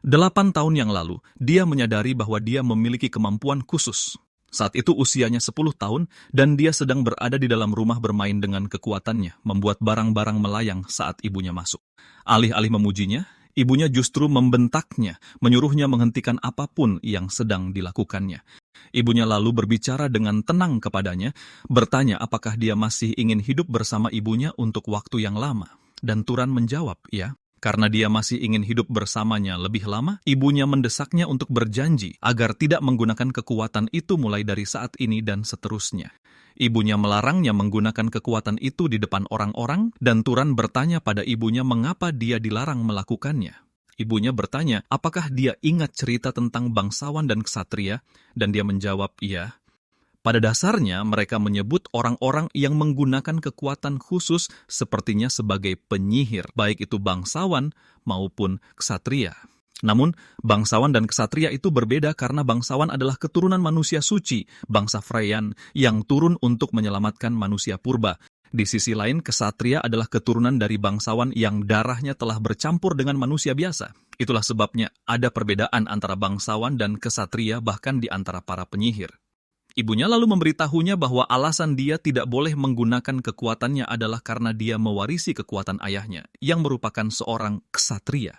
8 tahun yang lalu, dia menyadari bahwa dia memiliki kemampuan khusus. Saat itu usianya 10 tahun dan dia sedang berada di dalam rumah bermain dengan kekuatannya, membuat barang-barang melayang saat ibunya masuk. Alih-alih memujinya, ibunya justru membentaknya, menyuruhnya menghentikan apapun yang sedang dilakukannya. Ibunya lalu berbicara dengan tenang kepadanya, bertanya apakah dia masih ingin hidup bersama ibunya untuk waktu yang lama. Dan Turan menjawab, ya. Karena dia masih ingin hidup bersamanya lebih lama, ibunya mendesaknya untuk berjanji agar tidak menggunakan kekuatan itu mulai dari saat ini dan seterusnya. Ibunya melarangnya menggunakan kekuatan itu di depan orang-orang, dan Turan bertanya pada ibunya mengapa dia dilarang melakukannya. Ibunya bertanya, apakah dia ingat cerita tentang bangsawan dan ksatria? Dan dia menjawab, iya. Pada dasarnya, mereka menyebut orang-orang yang menggunakan kekuatan khusus sepertinya sebagai penyihir, baik itu bangsawan maupun ksatria. Namun, bangsawan dan ksatria itu berbeda karena bangsawan adalah keturunan manusia suci, bangsa Freyan, yang turun untuk menyelamatkan manusia purba. Di sisi lain, ksatria adalah keturunan dari bangsawan yang darahnya telah bercampur dengan manusia biasa. Itulah sebabnya ada perbedaan antara bangsawan dan ksatria bahkan di antara para penyihir. Ibunya lalu memberitahunya bahwa alasan dia tidak boleh menggunakan kekuatannya adalah karena dia mewarisi kekuatan ayahnya, yang merupakan seorang ksatria.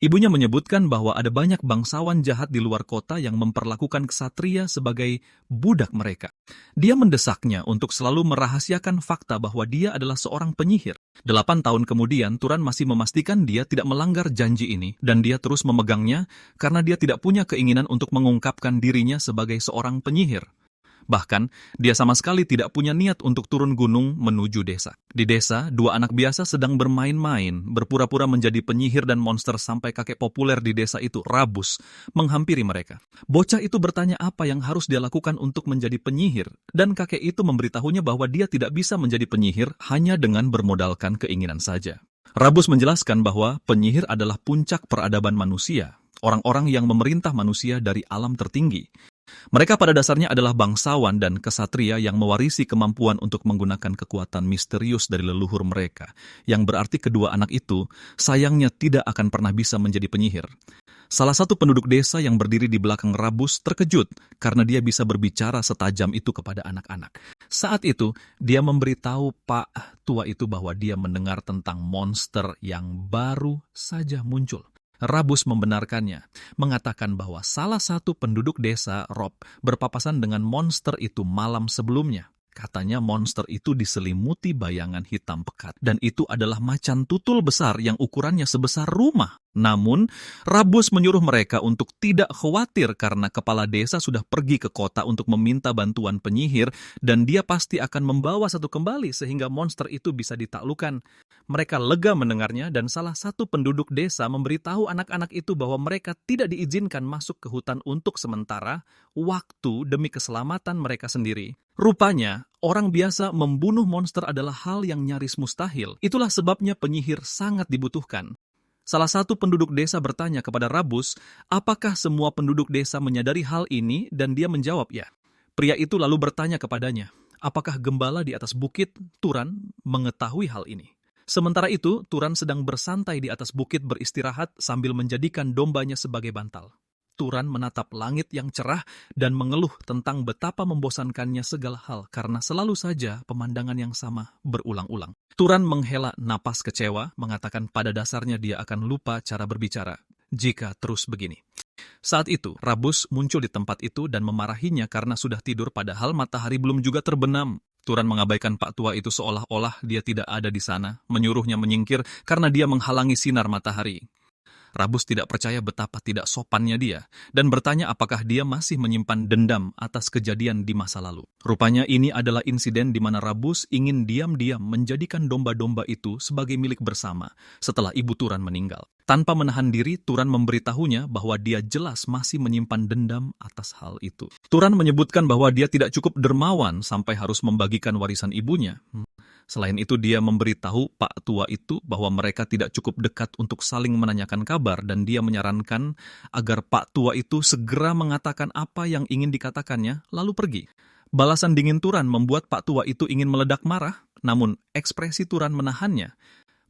Ibunya menyebutkan bahwa ada banyak bangsawan jahat di luar kota yang memperlakukan ksatria sebagai budak mereka. Dia mendesaknya untuk selalu merahasiakan fakta bahwa dia adalah seorang penyihir. 8 tahun kemudian, Turan masih memastikan dia tidak melanggar janji ini, dan dia terus memegangnya karena dia tidak punya keinginan untuk mengungkapkan dirinya sebagai seorang penyihir. Bahkan, dia sama sekali tidak punya niat untuk turun gunung menuju desa. Di desa, 2 anak biasa sedang bermain-main, berpura-pura menjadi penyihir dan monster sampai kakek populer di desa itu, Rabus, menghampiri mereka. Bocah itu bertanya apa yang harus dia lakukan untuk menjadi penyihir, dan kakek itu memberitahunya bahwa dia tidak bisa menjadi penyihir hanya dengan bermodalkan keinginan saja. Rabus menjelaskan bahwa penyihir adalah puncak peradaban manusia, orang-orang yang memerintah manusia dari alam tertinggi. Mereka pada dasarnya adalah bangsawan dan ksatria yang mewarisi kemampuan untuk menggunakan kekuatan misterius dari leluhur mereka, yang berarti kedua anak itu sayangnya tidak akan pernah bisa menjadi penyihir. Salah satu penduduk desa yang berdiri di belakang Rabus terkejut karena dia bisa berbicara setajam itu kepada anak-anak. Saat itu, dia memberitahu Pak tua itu bahwa dia mendengar tentang monster yang baru saja muncul. Rabus membenarkannya, mengatakan bahwa salah satu penduduk desa, Rob, berpapasan dengan monster itu malam sebelumnya. Katanya monster itu diselimuti bayangan hitam pekat, dan itu adalah macan tutul besar yang ukurannya sebesar rumah. Namun, Rabus menyuruh mereka untuk tidak khawatir karena kepala desa sudah pergi ke kota untuk meminta bantuan penyihir, dan dia pasti akan membawa satu kembali sehingga monster itu bisa ditaklukkan. Mereka lega mendengarnya, dan salah satu penduduk desa memberitahu anak-anak itu bahwa mereka tidak diizinkan masuk ke hutan untuk sementara waktu demi keselamatan mereka sendiri. Rupanya, orang biasa membunuh monster adalah hal yang nyaris mustahil. Itulah sebabnya penyihir sangat dibutuhkan. Salah satu penduduk desa bertanya kepada Rabus, apakah semua penduduk desa menyadari hal ini, dan dia menjawab ya. Pria itu lalu bertanya kepadanya, apakah gembala di atas bukit Turan mengetahui hal ini? Sementara itu, Turan sedang bersantai di atas bukit beristirahat sambil menjadikan dombanya sebagai bantal. Turan menatap langit yang cerah dan mengeluh tentang betapa membosankannya segala hal karena selalu saja pemandangan yang sama berulang-ulang. Turan menghela napas kecewa, mengatakan pada dasarnya dia akan lupa cara berbicara jika terus begini. Saat itu, Rabus muncul di tempat itu dan memarahinya karena sudah tidur padahal matahari belum juga terbenam. Turan mengabaikan Pak Tua itu seolah-olah dia tidak ada di sana, menyuruhnya menyingkir karena dia menghalangi sinar matahari. Rabus tidak percaya betapa tidak sopannya dia, dan bertanya apakah dia masih menyimpan dendam atas kejadian di masa lalu. Rupanya ini adalah insiden di mana Rabus ingin diam-diam menjadikan domba-domba itu sebagai milik bersama setelah ibu Turan meninggal. Tanpa menahan diri, Turan memberitahunya bahwa dia jelas masih menyimpan dendam atas hal itu. Turan menyebutkan bahwa dia tidak cukup dermawan sampai harus membagikan warisan ibunya. Selain itu, dia memberitahu Pak Tua itu bahwa mereka tidak cukup dekat untuk saling menanyakan kabar, dan dia menyarankan agar Pak Tua itu segera mengatakan apa yang ingin dikatakannya, lalu pergi. Balasan dingin Turan membuat Pak Tua itu ingin meledak marah, namun ekspresi Turan menahannya.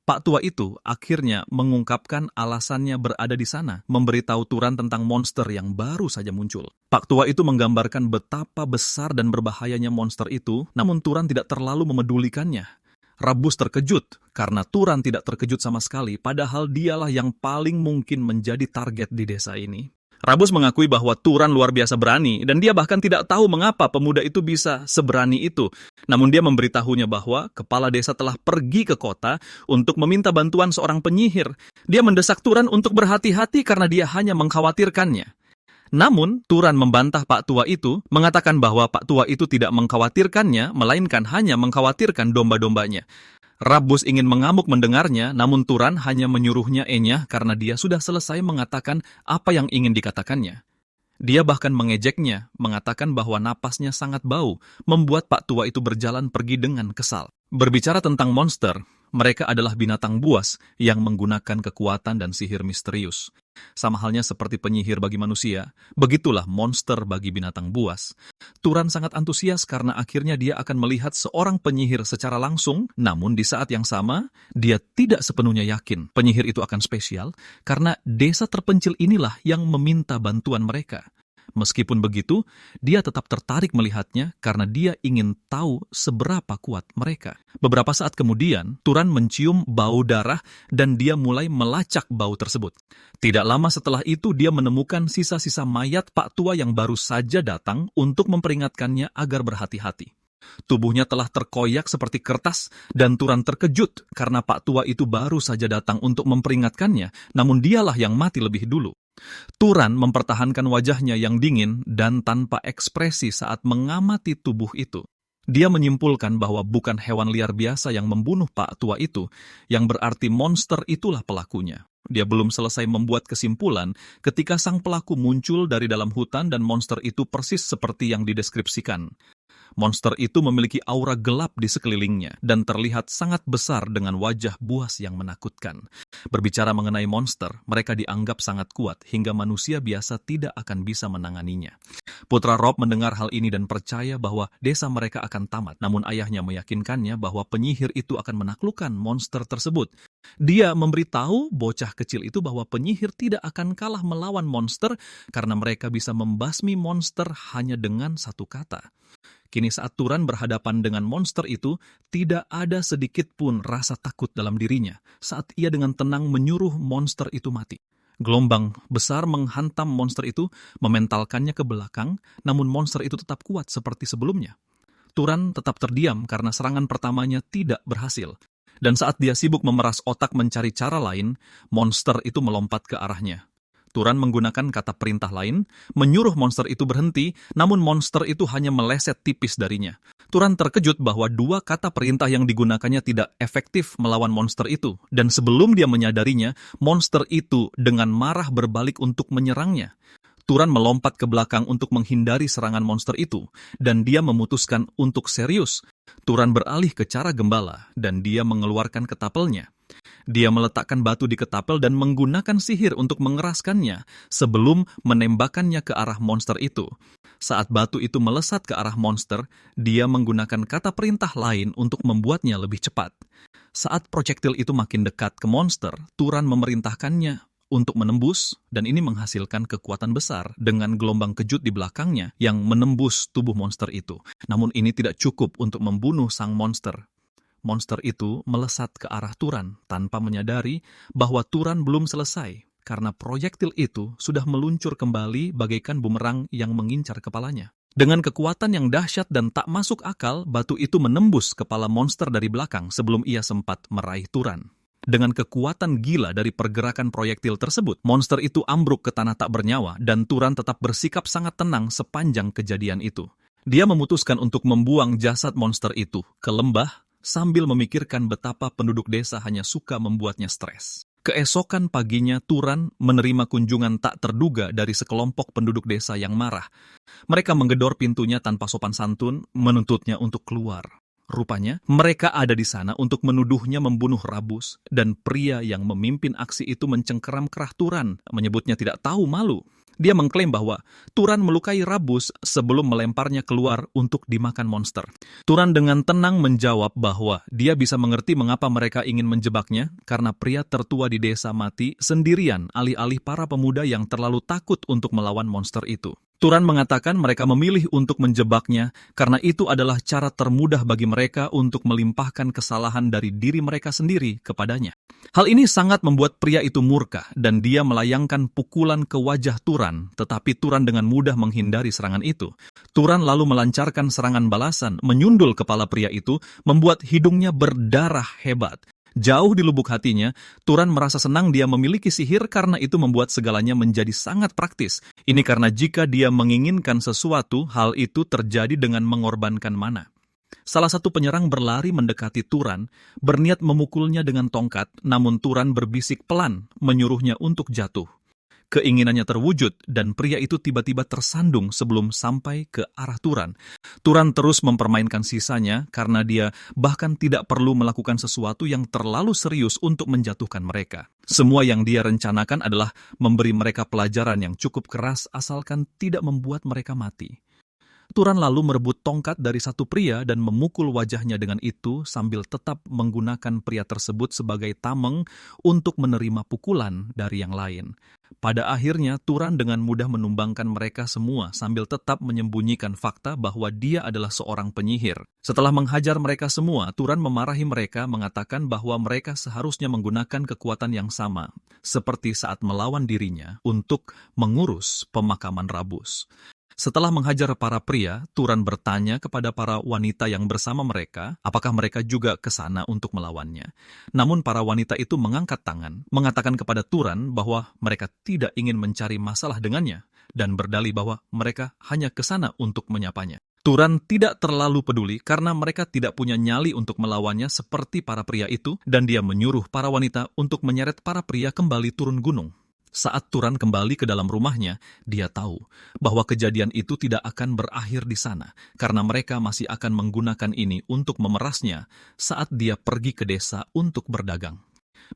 Pak tua itu akhirnya mengungkapkan alasannya berada di sana, memberitahu Turan tentang monster yang baru saja muncul. Pak tua itu menggambarkan betapa besar dan berbahayanya monster itu, namun Turan tidak terlalu memedulikannya. Rabus terkejut karena Turan tidak terkejut sama sekali, padahal dialah yang paling mungkin menjadi target di desa ini. Rabus mengakui bahwa Turan luar biasa berani, dan dia bahkan tidak tahu mengapa pemuda itu bisa seberani itu. Namun dia memberitahunya bahwa kepala desa telah pergi ke kota untuk meminta bantuan seorang penyihir. Dia mendesak Turan untuk berhati-hati karena dia hanya mengkhawatirkannya. Namun, Turan membantah Pak tua itu, mengatakan bahwa Pak tua itu tidak mengkhawatirkannya, melainkan hanya mengkhawatirkan domba-dombanya. Rabus ingin mengamuk mendengarnya, namun Turan hanya menyuruhnya enyah karena dia sudah selesai mengatakan apa yang ingin dikatakannya. Dia bahkan mengejeknya, mengatakan bahwa napasnya sangat bau, membuat Pak tua itu berjalan pergi dengan kesal. Berbicara tentang monster, mereka adalah binatang buas yang menggunakan kekuatan dan sihir misterius. Sama halnya seperti penyihir bagi manusia, begitulah monster bagi binatang buas. Turan sangat antusias karena akhirnya dia akan melihat seorang penyihir secara langsung, namun di saat yang sama, dia tidak sepenuhnya yakin penyihir itu akan spesial, karena desa terpencil inilah yang meminta bantuan mereka. Meskipun begitu, dia tetap tertarik melihatnya karena dia ingin tahu seberapa kuat mereka. Beberapa saat kemudian, Turan mencium bau darah dan dia mulai melacak bau tersebut. Tidak lama setelah itu, dia menemukan sisa-sisa mayat Pak tua yang baru saja datang untuk memperingatkannya agar berhati-hati. Tubuhnya telah terkoyak seperti kertas dan Turan terkejut karena Pak tua itu baru saja datang untuk memperingatkannya, namun dialah yang mati lebih dulu. Turan mempertahankan wajahnya yang dingin dan tanpa ekspresi saat mengamati tubuh itu. Dia menyimpulkan bahwa bukan hewan liar biasa yang membunuh Pak tua itu, yang berarti monster itulah pelakunya. Dia belum selesai membuat kesimpulan ketika sang pelaku muncul dari dalam hutan dan monster itu persis seperti yang dideskripsikan. Monster itu memiliki aura gelap di sekelilingnya dan terlihat sangat besar dengan wajah buas yang menakutkan. Berbicara mengenai monster, mereka dianggap sangat kuat hingga manusia biasa tidak akan bisa menanganinya. Putra Rob mendengar hal ini dan percaya bahwa desa mereka akan tamat, namun ayahnya meyakinkannya bahwa penyihir itu akan menaklukkan monster tersebut. Dia memberitahu bocah kecil itu bahwa penyihir tidak akan kalah melawan monster karena mereka bisa membasmi monster hanya dengan satu kata. Kini saat Turan berhadapan dengan monster itu, tidak ada sedikit pun rasa takut dalam dirinya saat ia dengan tenang menyuruh monster itu mati. Gelombang besar menghantam monster itu, mementalkannya ke belakang, namun monster itu tetap kuat seperti sebelumnya. Turan tetap terdiam karena serangan pertamanya tidak berhasil. Dan saat dia sibuk memeras otak mencari cara lain, monster itu melompat ke arahnya. Turan menggunakan kata perintah lain, menyuruh monster itu berhenti, namun monster itu hanya meleset tipis darinya. Turan terkejut bahwa dua kata perintah yang digunakannya tidak efektif melawan monster itu, dan sebelum dia menyadarinya, monster itu dengan marah berbalik untuk menyerangnya. Turan melompat ke belakang untuk menghindari serangan monster itu, dan dia memutuskan untuk serius. Turan beralih ke cara gembala, dan dia mengeluarkan ketapelnya. Dia meletakkan batu di ketapel dan menggunakan sihir untuk mengeraskannya sebelum menembakkannya ke arah monster itu. Saat batu itu melesat ke arah monster, dia menggunakan kata perintah lain untuk membuatnya lebih cepat. Saat proyektil itu makin dekat ke monster, Turan memerintahkannya untuk menembus, dan ini menghasilkan kekuatan besar dengan gelombang kejut di belakangnya yang menembus tubuh monster itu. Namun ini tidak cukup untuk membunuh sang monster. Monster itu melesat ke arah Turan tanpa menyadari bahwa Turan belum selesai karena proyektil itu sudah meluncur kembali bagaikan bumerang yang mengincar kepalanya. Dengan kekuatan yang dahsyat dan tak masuk akal, batu itu menembus kepala monster dari belakang sebelum ia sempat meraih Turan. Dengan kekuatan gila dari pergerakan proyektil tersebut, monster itu ambruk ke tanah tak bernyawa dan Turan tetap bersikap sangat tenang sepanjang kejadian itu. Dia memutuskan untuk membuang jasad monster itu ke lembah sambil memikirkan betapa penduduk desa hanya suka membuatnya stres. Keesokan paginya, Turan menerima kunjungan tak terduga dari sekelompok penduduk desa yang marah. Mereka menggedor pintunya tanpa sopan santun, menuntutnya untuk keluar. Rupanya, mereka ada di sana untuk menuduhnya membunuh Rabus, dan pria yang memimpin aksi itu mencengkeram kerah Turan, menyebutnya tidak tahu malu. Dia mengklaim bahwa Turan melukai Rabus sebelum melemparnya keluar untuk dimakan monster. Turan dengan tenang menjawab bahwa dia bisa mengerti mengapa mereka ingin menjebaknya karena pria tertua di desa mati sendirian alih-alih para pemuda yang terlalu takut untuk melawan monster itu. Turan mengatakan mereka memilih untuk menjebaknya karena itu adalah cara termudah bagi mereka untuk melimpahkan kesalahan dari diri mereka sendiri kepadanya. Hal ini sangat membuat pria itu murka dan dia melayangkan pukulan ke wajah Turan, tetapi Turan dengan mudah menghindari serangan itu. Turan lalu melancarkan serangan balasan, menyundul kepala pria itu, membuat hidungnya berdarah hebat. Jauh di lubuk hatinya, Turan merasa senang dia memiliki sihir karena itu membuat segalanya menjadi sangat praktis. Ini karena jika dia menginginkan sesuatu, hal itu terjadi dengan mengorbankan mana. Salah satu penyerang berlari mendekati Turan, berniat memukulnya dengan tongkat, namun Turan berbisik pelan, menyuruhnya untuk jatuh. Keinginannya terwujud dan pria itu tiba-tiba tersandung sebelum sampai ke arah Turan. Turan terus mempermainkan sisanya karena dia bahkan tidak perlu melakukan sesuatu yang terlalu serius untuk menjatuhkan mereka. Semua yang dia rencanakan adalah memberi mereka pelajaran yang cukup keras asalkan tidak membuat mereka mati. Turan lalu merebut tongkat dari satu pria dan memukul wajahnya dengan itu sambil tetap menggunakan pria tersebut sebagai tameng untuk menerima pukulan dari yang lain. Pada akhirnya, Turan dengan mudah menumbangkan mereka semua sambil tetap menyembunyikan fakta bahwa dia adalah seorang penyihir. Setelah menghajar mereka semua, Turan memarahi mereka mengatakan bahwa mereka seharusnya menggunakan kekuatan yang sama, seperti saat melawan dirinya untuk mengurus pemakaman Rabus. Setelah menghajar para pria, Turan bertanya kepada para wanita yang bersama mereka, apakah mereka juga ke sana untuk melawannya. Namun para wanita itu mengangkat tangan, mengatakan kepada Turan bahwa mereka tidak ingin mencari masalah dengannya, dan berdalih bahwa mereka hanya ke sana untuk menyapanya. Turan tidak terlalu peduli karena mereka tidak punya nyali untuk melawannya seperti para pria itu, dan dia menyuruh para wanita untuk menyeret para pria kembali turun gunung. Saat Turan kembali ke dalam rumahnya, dia tahu bahwa kejadian itu tidak akan berakhir di sana, karena mereka masih akan menggunakan ini untuk memerasnya saat dia pergi ke desa untuk berdagang.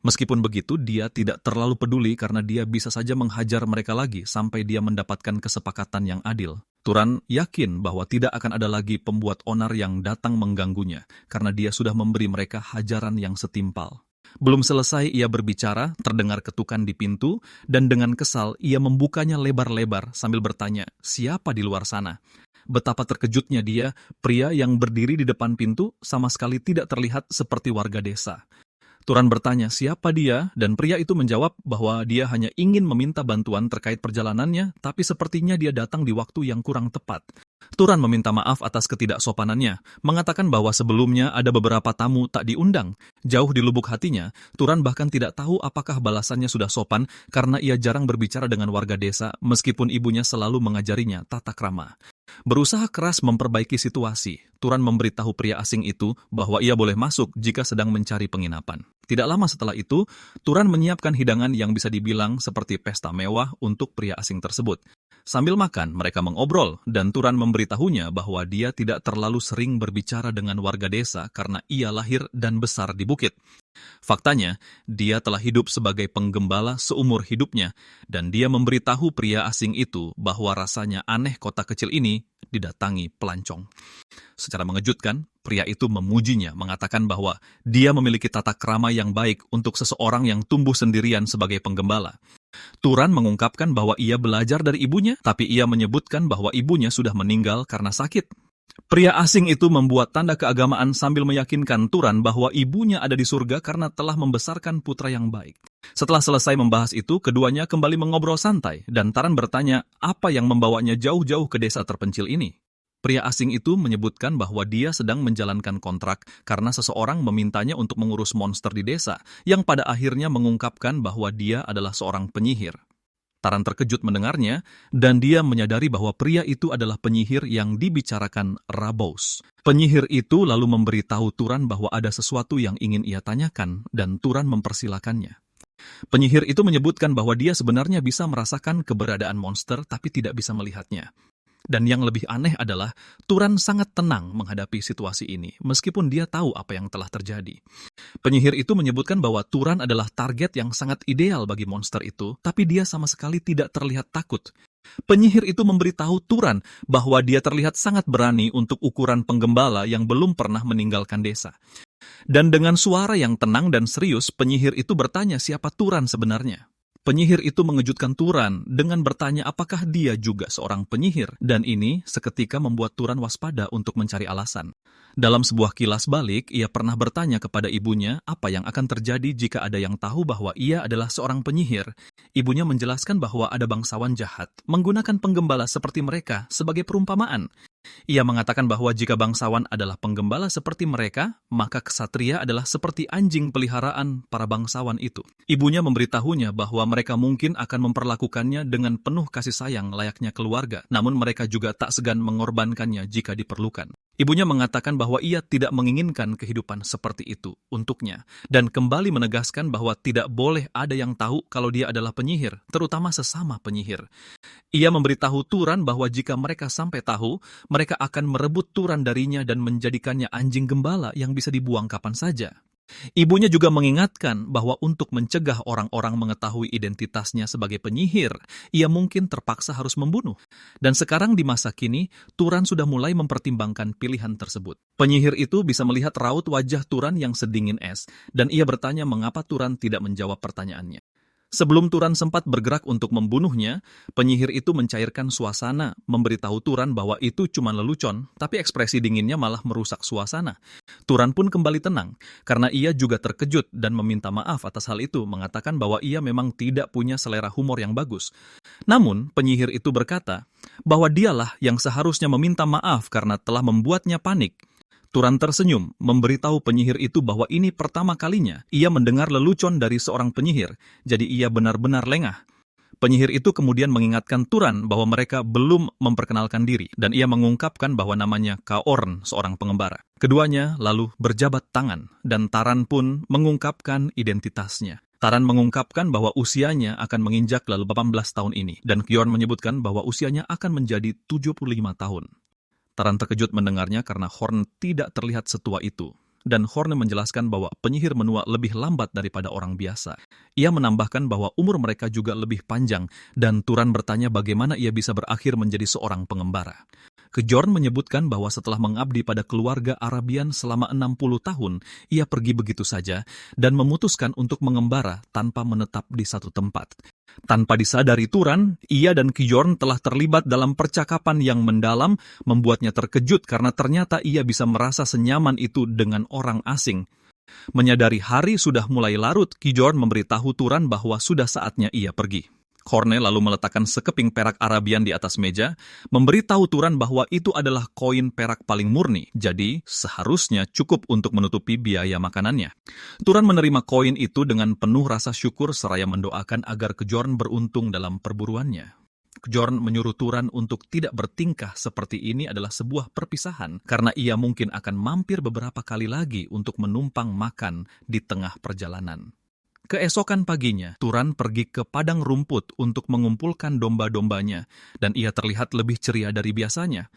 Meskipun begitu, dia tidak terlalu peduli karena dia bisa saja menghajar mereka lagi sampai dia mendapatkan kesepakatan yang adil. Turan yakin bahwa tidak akan ada lagi pembuat onar yang datang mengganggunya, karena dia sudah memberi mereka hajaran yang setimpal. Belum selesai ia berbicara, terdengar ketukan di pintu, dan dengan kesal ia membukanya lebar-lebar sambil bertanya, siapa di luar sana? Betapa terkejutnya dia, pria yang berdiri di depan pintu sama sekali tidak terlihat seperti warga desa. Turan bertanya siapa dia, dan pria itu menjawab bahwa dia hanya ingin meminta bantuan terkait perjalanannya, tapi sepertinya dia datang di waktu yang kurang tepat. Turan meminta maaf atas ketidaksopanannya, mengatakan bahwa sebelumnya ada beberapa tamu tak diundang. Jauh di lubuk hatinya, Turan bahkan tidak tahu apakah balasannya sudah sopan karena ia jarang berbicara dengan warga desa meskipun ibunya selalu mengajarinya tata krama. Berusaha keras memperbaiki situasi, Turan memberitahu pria asing itu bahwa ia boleh masuk jika sedang mencari penginapan. Tidak lama setelah itu, Turan menyiapkan hidangan yang bisa dibilang seperti pesta mewah untuk pria asing tersebut. Sambil makan, mereka mengobrol, dan Turan memberitahunya bahwa dia tidak terlalu sering berbicara dengan warga desa karena ia lahir dan besar di bukit. Faktanya, dia telah hidup sebagai penggembala seumur hidupnya, dan dia memberitahu pria asing itu bahwa rasanya aneh kota kecil ini didatangi pelancong. Secara mengejutkan, pria itu memujinya, mengatakan bahwa dia memiliki tata krama yang baik untuk seseorang yang tumbuh sendirian sebagai penggembala. Turan mengungkapkan bahwa ia belajar dari ibunya, tapi ia menyebutkan bahwa ibunya sudah meninggal karena sakit. Pria asing itu membuat tanda keagamaan sambil meyakinkan Turan bahwa ibunya ada di surga karena telah membesarkan putra yang baik. Setelah selesai membahas itu, keduanya kembali mengobrol santai, dan Turan bertanya apa yang membawanya jauh-jauh ke desa terpencil ini. Pria asing itu menyebutkan bahwa dia sedang menjalankan kontrak karena seseorang memintanya untuk mengurus monster di desa, yang pada akhirnya mengungkapkan bahwa dia adalah seorang penyihir. Turan terkejut mendengarnya, dan dia menyadari bahwa pria itu adalah penyihir yang dibicarakan Rabus. Penyihir itu lalu memberitahu Turan bahwa ada sesuatu yang ingin ia tanyakan, dan Turan mempersilakannya. Penyihir itu menyebutkan bahwa dia sebenarnya bisa merasakan keberadaan monster tapi tidak bisa melihatnya. Dan yang lebih aneh adalah, Turan sangat tenang menghadapi situasi ini, meskipun dia tahu apa yang telah terjadi. Penyihir itu menyebutkan bahwa Turan adalah target yang sangat ideal bagi monster itu, tapi dia sama sekali tidak terlihat takut. Penyihir itu memberitahu Turan bahwa dia terlihat sangat berani untuk ukuran penggembala yang belum pernah meninggalkan desa. Dan dengan suara yang tenang dan serius, penyihir itu bertanya siapa Turan sebenarnya. Penyihir itu mengejutkan Turan dengan bertanya apakah dia juga seorang penyihir, dan ini seketika membuat Turan waspada untuk mencari alasan. Dalam sebuah kilas balik, ia pernah bertanya kepada ibunya apa yang akan terjadi jika ada yang tahu bahwa ia adalah seorang penyihir. Ibunya menjelaskan bahwa ada bangsawan jahat menggunakan penggembala seperti mereka sebagai perumpamaan. Ia mengatakan bahwa jika bangsawan adalah penggembala seperti mereka, maka kesatria adalah seperti anjing peliharaan para bangsawan itu. Ibunya memberitahunya bahwa mereka mungkin akan memperlakukannya dengan penuh kasih sayang layaknya keluarga, namun mereka juga tak segan mengorbankannya jika diperlukan. Ibunya mengatakan bahwa ia tidak menginginkan kehidupan seperti itu untuknya, dan kembali menegaskan bahwa tidak boleh ada yang tahu kalau dia adalah penyihir, terutama sesama penyihir. Ia memberitahu Turan bahwa jika mereka sampai tahu, mereka akan merebut Turan darinya dan menjadikannya anjing gembala yang bisa dibuang kapan saja. Ibunya juga mengingatkan bahwa untuk mencegah orang-orang mengetahui identitasnya sebagai penyihir, ia mungkin terpaksa harus membunuh. Dan sekarang di masa kini, Turan sudah mulai mempertimbangkan pilihan tersebut. Penyihir itu bisa melihat raut wajah Turan yang sedingin es, dan ia bertanya mengapa Turan tidak menjawab pertanyaannya. Sebelum Turan sempat bergerak untuk membunuhnya, penyihir itu mencairkan suasana, memberitahu Turan bahwa itu cuma lelucon, tapi ekspresi dinginnya malah merusak suasana. Turan pun kembali tenang, karena ia juga terkejut dan meminta maaf atas hal itu, mengatakan bahwa ia memang tidak punya selera humor yang bagus. Namun, penyihir itu berkata bahwa dialah yang seharusnya meminta maaf karena telah membuatnya panik. Turan tersenyum, memberitahu penyihir itu bahwa ini pertama kalinya ia mendengar lelucon dari seorang penyihir, jadi ia benar-benar lengah. Penyihir itu kemudian mengingatkan Turan bahwa mereka belum memperkenalkan diri, dan ia mengungkapkan bahwa namanya Kaorn, seorang pengembara. Keduanya lalu berjabat tangan, dan Taran pun mengungkapkan identitasnya. Taran mengungkapkan bahwa usianya akan menginjak lalu 18 tahun ini, dan Kjorn menyebutkan bahwa usianya akan menjadi 75 tahun. Taran terkejut mendengarnya karena Horn tidak terlihat setua itu. Dan Horn menjelaskan bahwa penyihir menua lebih lambat daripada orang biasa. Ia menambahkan bahwa umur mereka juga lebih panjang, dan Turan bertanya bagaimana ia bisa berakhir menjadi seorang pengembara. Kjorn menyebutkan bahwa setelah mengabdi pada keluarga Arabian selama 60 tahun, ia pergi begitu saja dan memutuskan untuk mengembara tanpa menetap di satu tempat. Tanpa disadari Turan, ia dan Kjorn telah terlibat dalam percakapan yang mendalam, membuatnya terkejut karena ternyata ia bisa merasa senyaman itu dengan orang asing. Menyadari hari sudah mulai larut, Kjorn memberitahu Turan bahwa sudah saatnya ia pergi. Horne lalu meletakkan sekeping perak Arabian di atas meja, memberitahu Turan bahwa itu adalah koin perak paling murni, jadi seharusnya cukup untuk menutupi biaya makanannya. Turan menerima koin itu dengan penuh rasa syukur seraya mendoakan agar Kjorn beruntung dalam perburuannya. Kjorn menyuruh Turan untuk tidak bertingkah seperti ini adalah sebuah perpisahan, karena ia mungkin akan mampir beberapa kali lagi untuk menumpang makan di tengah perjalanan. Keesokan paginya, Turan pergi ke padang rumput untuk mengumpulkan domba-dombanya, dan ia terlihat lebih ceria dari biasanya.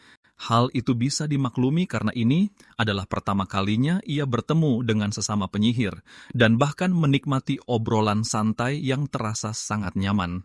Hal itu bisa dimaklumi karena ini adalah pertama kalinya ia bertemu dengan sesama penyihir, dan bahkan menikmati obrolan santai yang terasa sangat nyaman.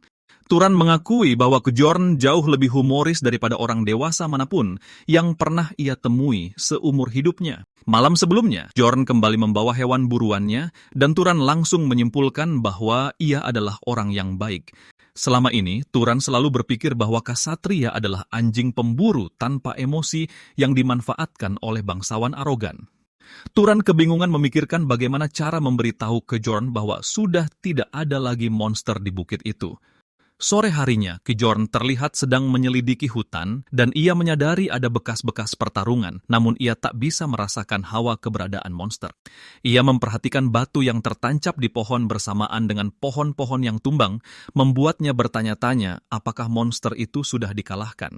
Turan mengakui bahwa Kjorn jauh lebih humoris daripada orang dewasa manapun yang pernah ia temui seumur hidupnya. Malam sebelumnya, Kjorn kembali membawa hewan buruannya, dan Turan langsung menyimpulkan bahwa ia adalah orang yang baik. Selama ini, Turan selalu berpikir bahwa ksatria adalah anjing pemburu tanpa emosi yang dimanfaatkan oleh bangsawan arogan. Turan kebingungan memikirkan bagaimana cara memberitahu Kjorn bahwa sudah tidak ada lagi monster di bukit itu. Sore harinya, Kjorn terlihat sedang menyelidiki hutan dan ia menyadari ada bekas-bekas pertarungan, namun ia tak bisa merasakan hawa keberadaan monster. Ia memperhatikan batu yang tertancap di pohon bersamaan dengan pohon-pohon yang tumbang, membuatnya bertanya-tanya apakah monster itu sudah dikalahkan.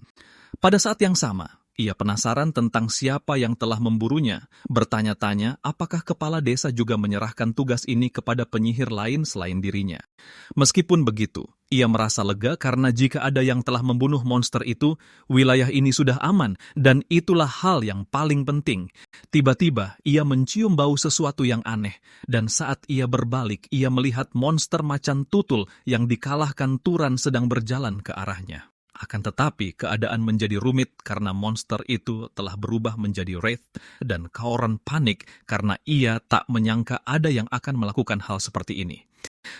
Pada saat yang sama, ia penasaran tentang siapa yang telah memburunya, bertanya-tanya apakah kepala desa juga menyerahkan tugas ini kepada penyihir lain selain dirinya. Meskipun begitu, ia merasa lega karena jika ada yang telah membunuh monster itu, wilayah ini sudah aman, dan itulah hal yang paling penting. Tiba-tiba, ia mencium bau sesuatu yang aneh, dan saat ia berbalik, ia melihat monster macan tutul yang dikalahkan Turan sedang berjalan ke arahnya. Akan tetapi, keadaan menjadi rumit karena monster itu telah berubah menjadi wraith, dan Kioran panik karena ia tak menyangka ada yang akan melakukan hal seperti ini.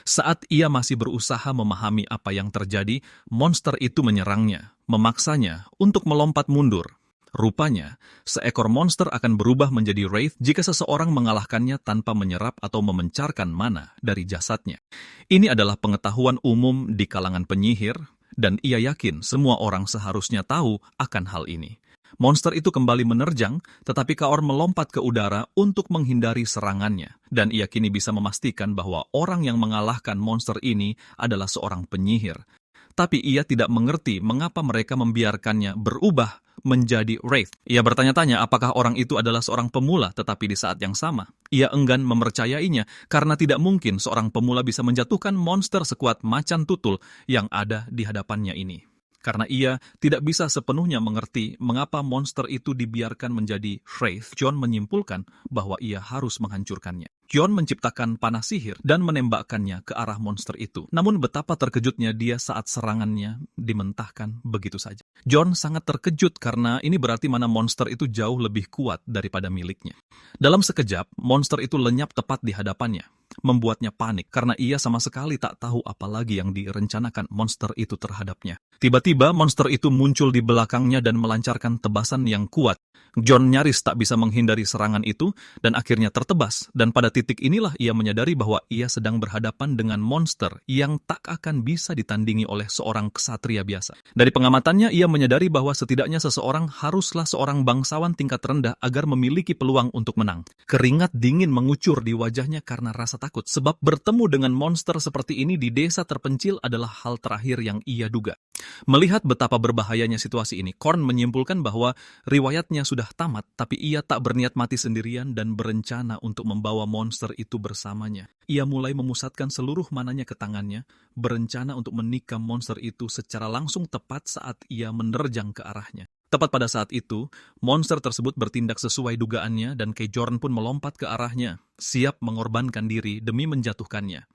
Saat ia masih berusaha memahami apa yang terjadi, monster itu menyerangnya, memaksanya untuk melompat mundur. Rupanya, seekor monster akan berubah menjadi wraith jika seseorang mengalahkannya tanpa menyerap atau memencarkan mana dari jasadnya. Ini adalah pengetahuan umum di kalangan penyihir, dan ia yakin semua orang seharusnya tahu akan hal ini. Monster itu kembali menerjang, tetapi Kioran melompat ke udara untuk menghindari serangannya, dan ia kini bisa memastikan bahwa orang yang mengalahkan monster ini adalah seorang penyihir. Tapi ia tidak mengerti mengapa mereka membiarkannya berubah menjadi wraith. Ia bertanya-tanya apakah orang itu adalah seorang pemula, tetapi di saat yang sama, ia enggan mempercayainya karena tidak mungkin seorang pemula bisa menjatuhkan monster sekuat macan tutul yang ada di hadapannya ini. Karena ia tidak bisa sepenuhnya mengerti mengapa monster itu dibiarkan menjadi wraith, Jon menyimpulkan bahwa ia harus menghancurkannya. Jon menciptakan panah sihir dan menembakkannya ke arah monster itu. Namun betapa terkejutnya dia saat serangannya dimentahkan begitu saja. Jon sangat terkejut karena ini berarti mana monster itu jauh lebih kuat daripada miliknya. Dalam sekejap, monster itu lenyap tepat di hadapannya, membuatnya panik karena ia sama sekali tak tahu apa lagi yang direncanakan monster itu terhadapnya. Tiba-tiba monster itu muncul di belakangnya dan melancarkan tebasan yang kuat. Jon nyaris tak bisa menghindari serangan itu dan akhirnya tertebas, dan pada titik inilah ia menyadari bahwa ia sedang berhadapan dengan monster yang tak akan bisa ditandingi oleh seorang ksatria biasa. Dari pengamatannya ia menyadari bahwa setidaknya seseorang haruslah seorang bangsawan tingkat rendah agar memiliki peluang untuk menang. Keringat dingin mengucur di wajahnya karena rasa takut, sebab bertemu dengan monster seperti ini di desa terpencil adalah hal terakhir yang ia duga. Melihat betapa berbahayanya situasi ini, Khorne menyimpulkan bahwa riwayatnya sudah tamat, tapi ia tak berniat mati sendirian dan berencana untuk membawa monster itu bersamanya. Ia mulai memusatkan seluruh mananya ke tangannya, berencana untuk menikam monster itu secara langsung tepat saat ia menerjang ke arahnya. Tepat pada saat itu, monster tersebut bertindak sesuai dugaannya dan Kejorn pun melompat ke arahnya, siap mengorbankan diri demi menjatuhkannya.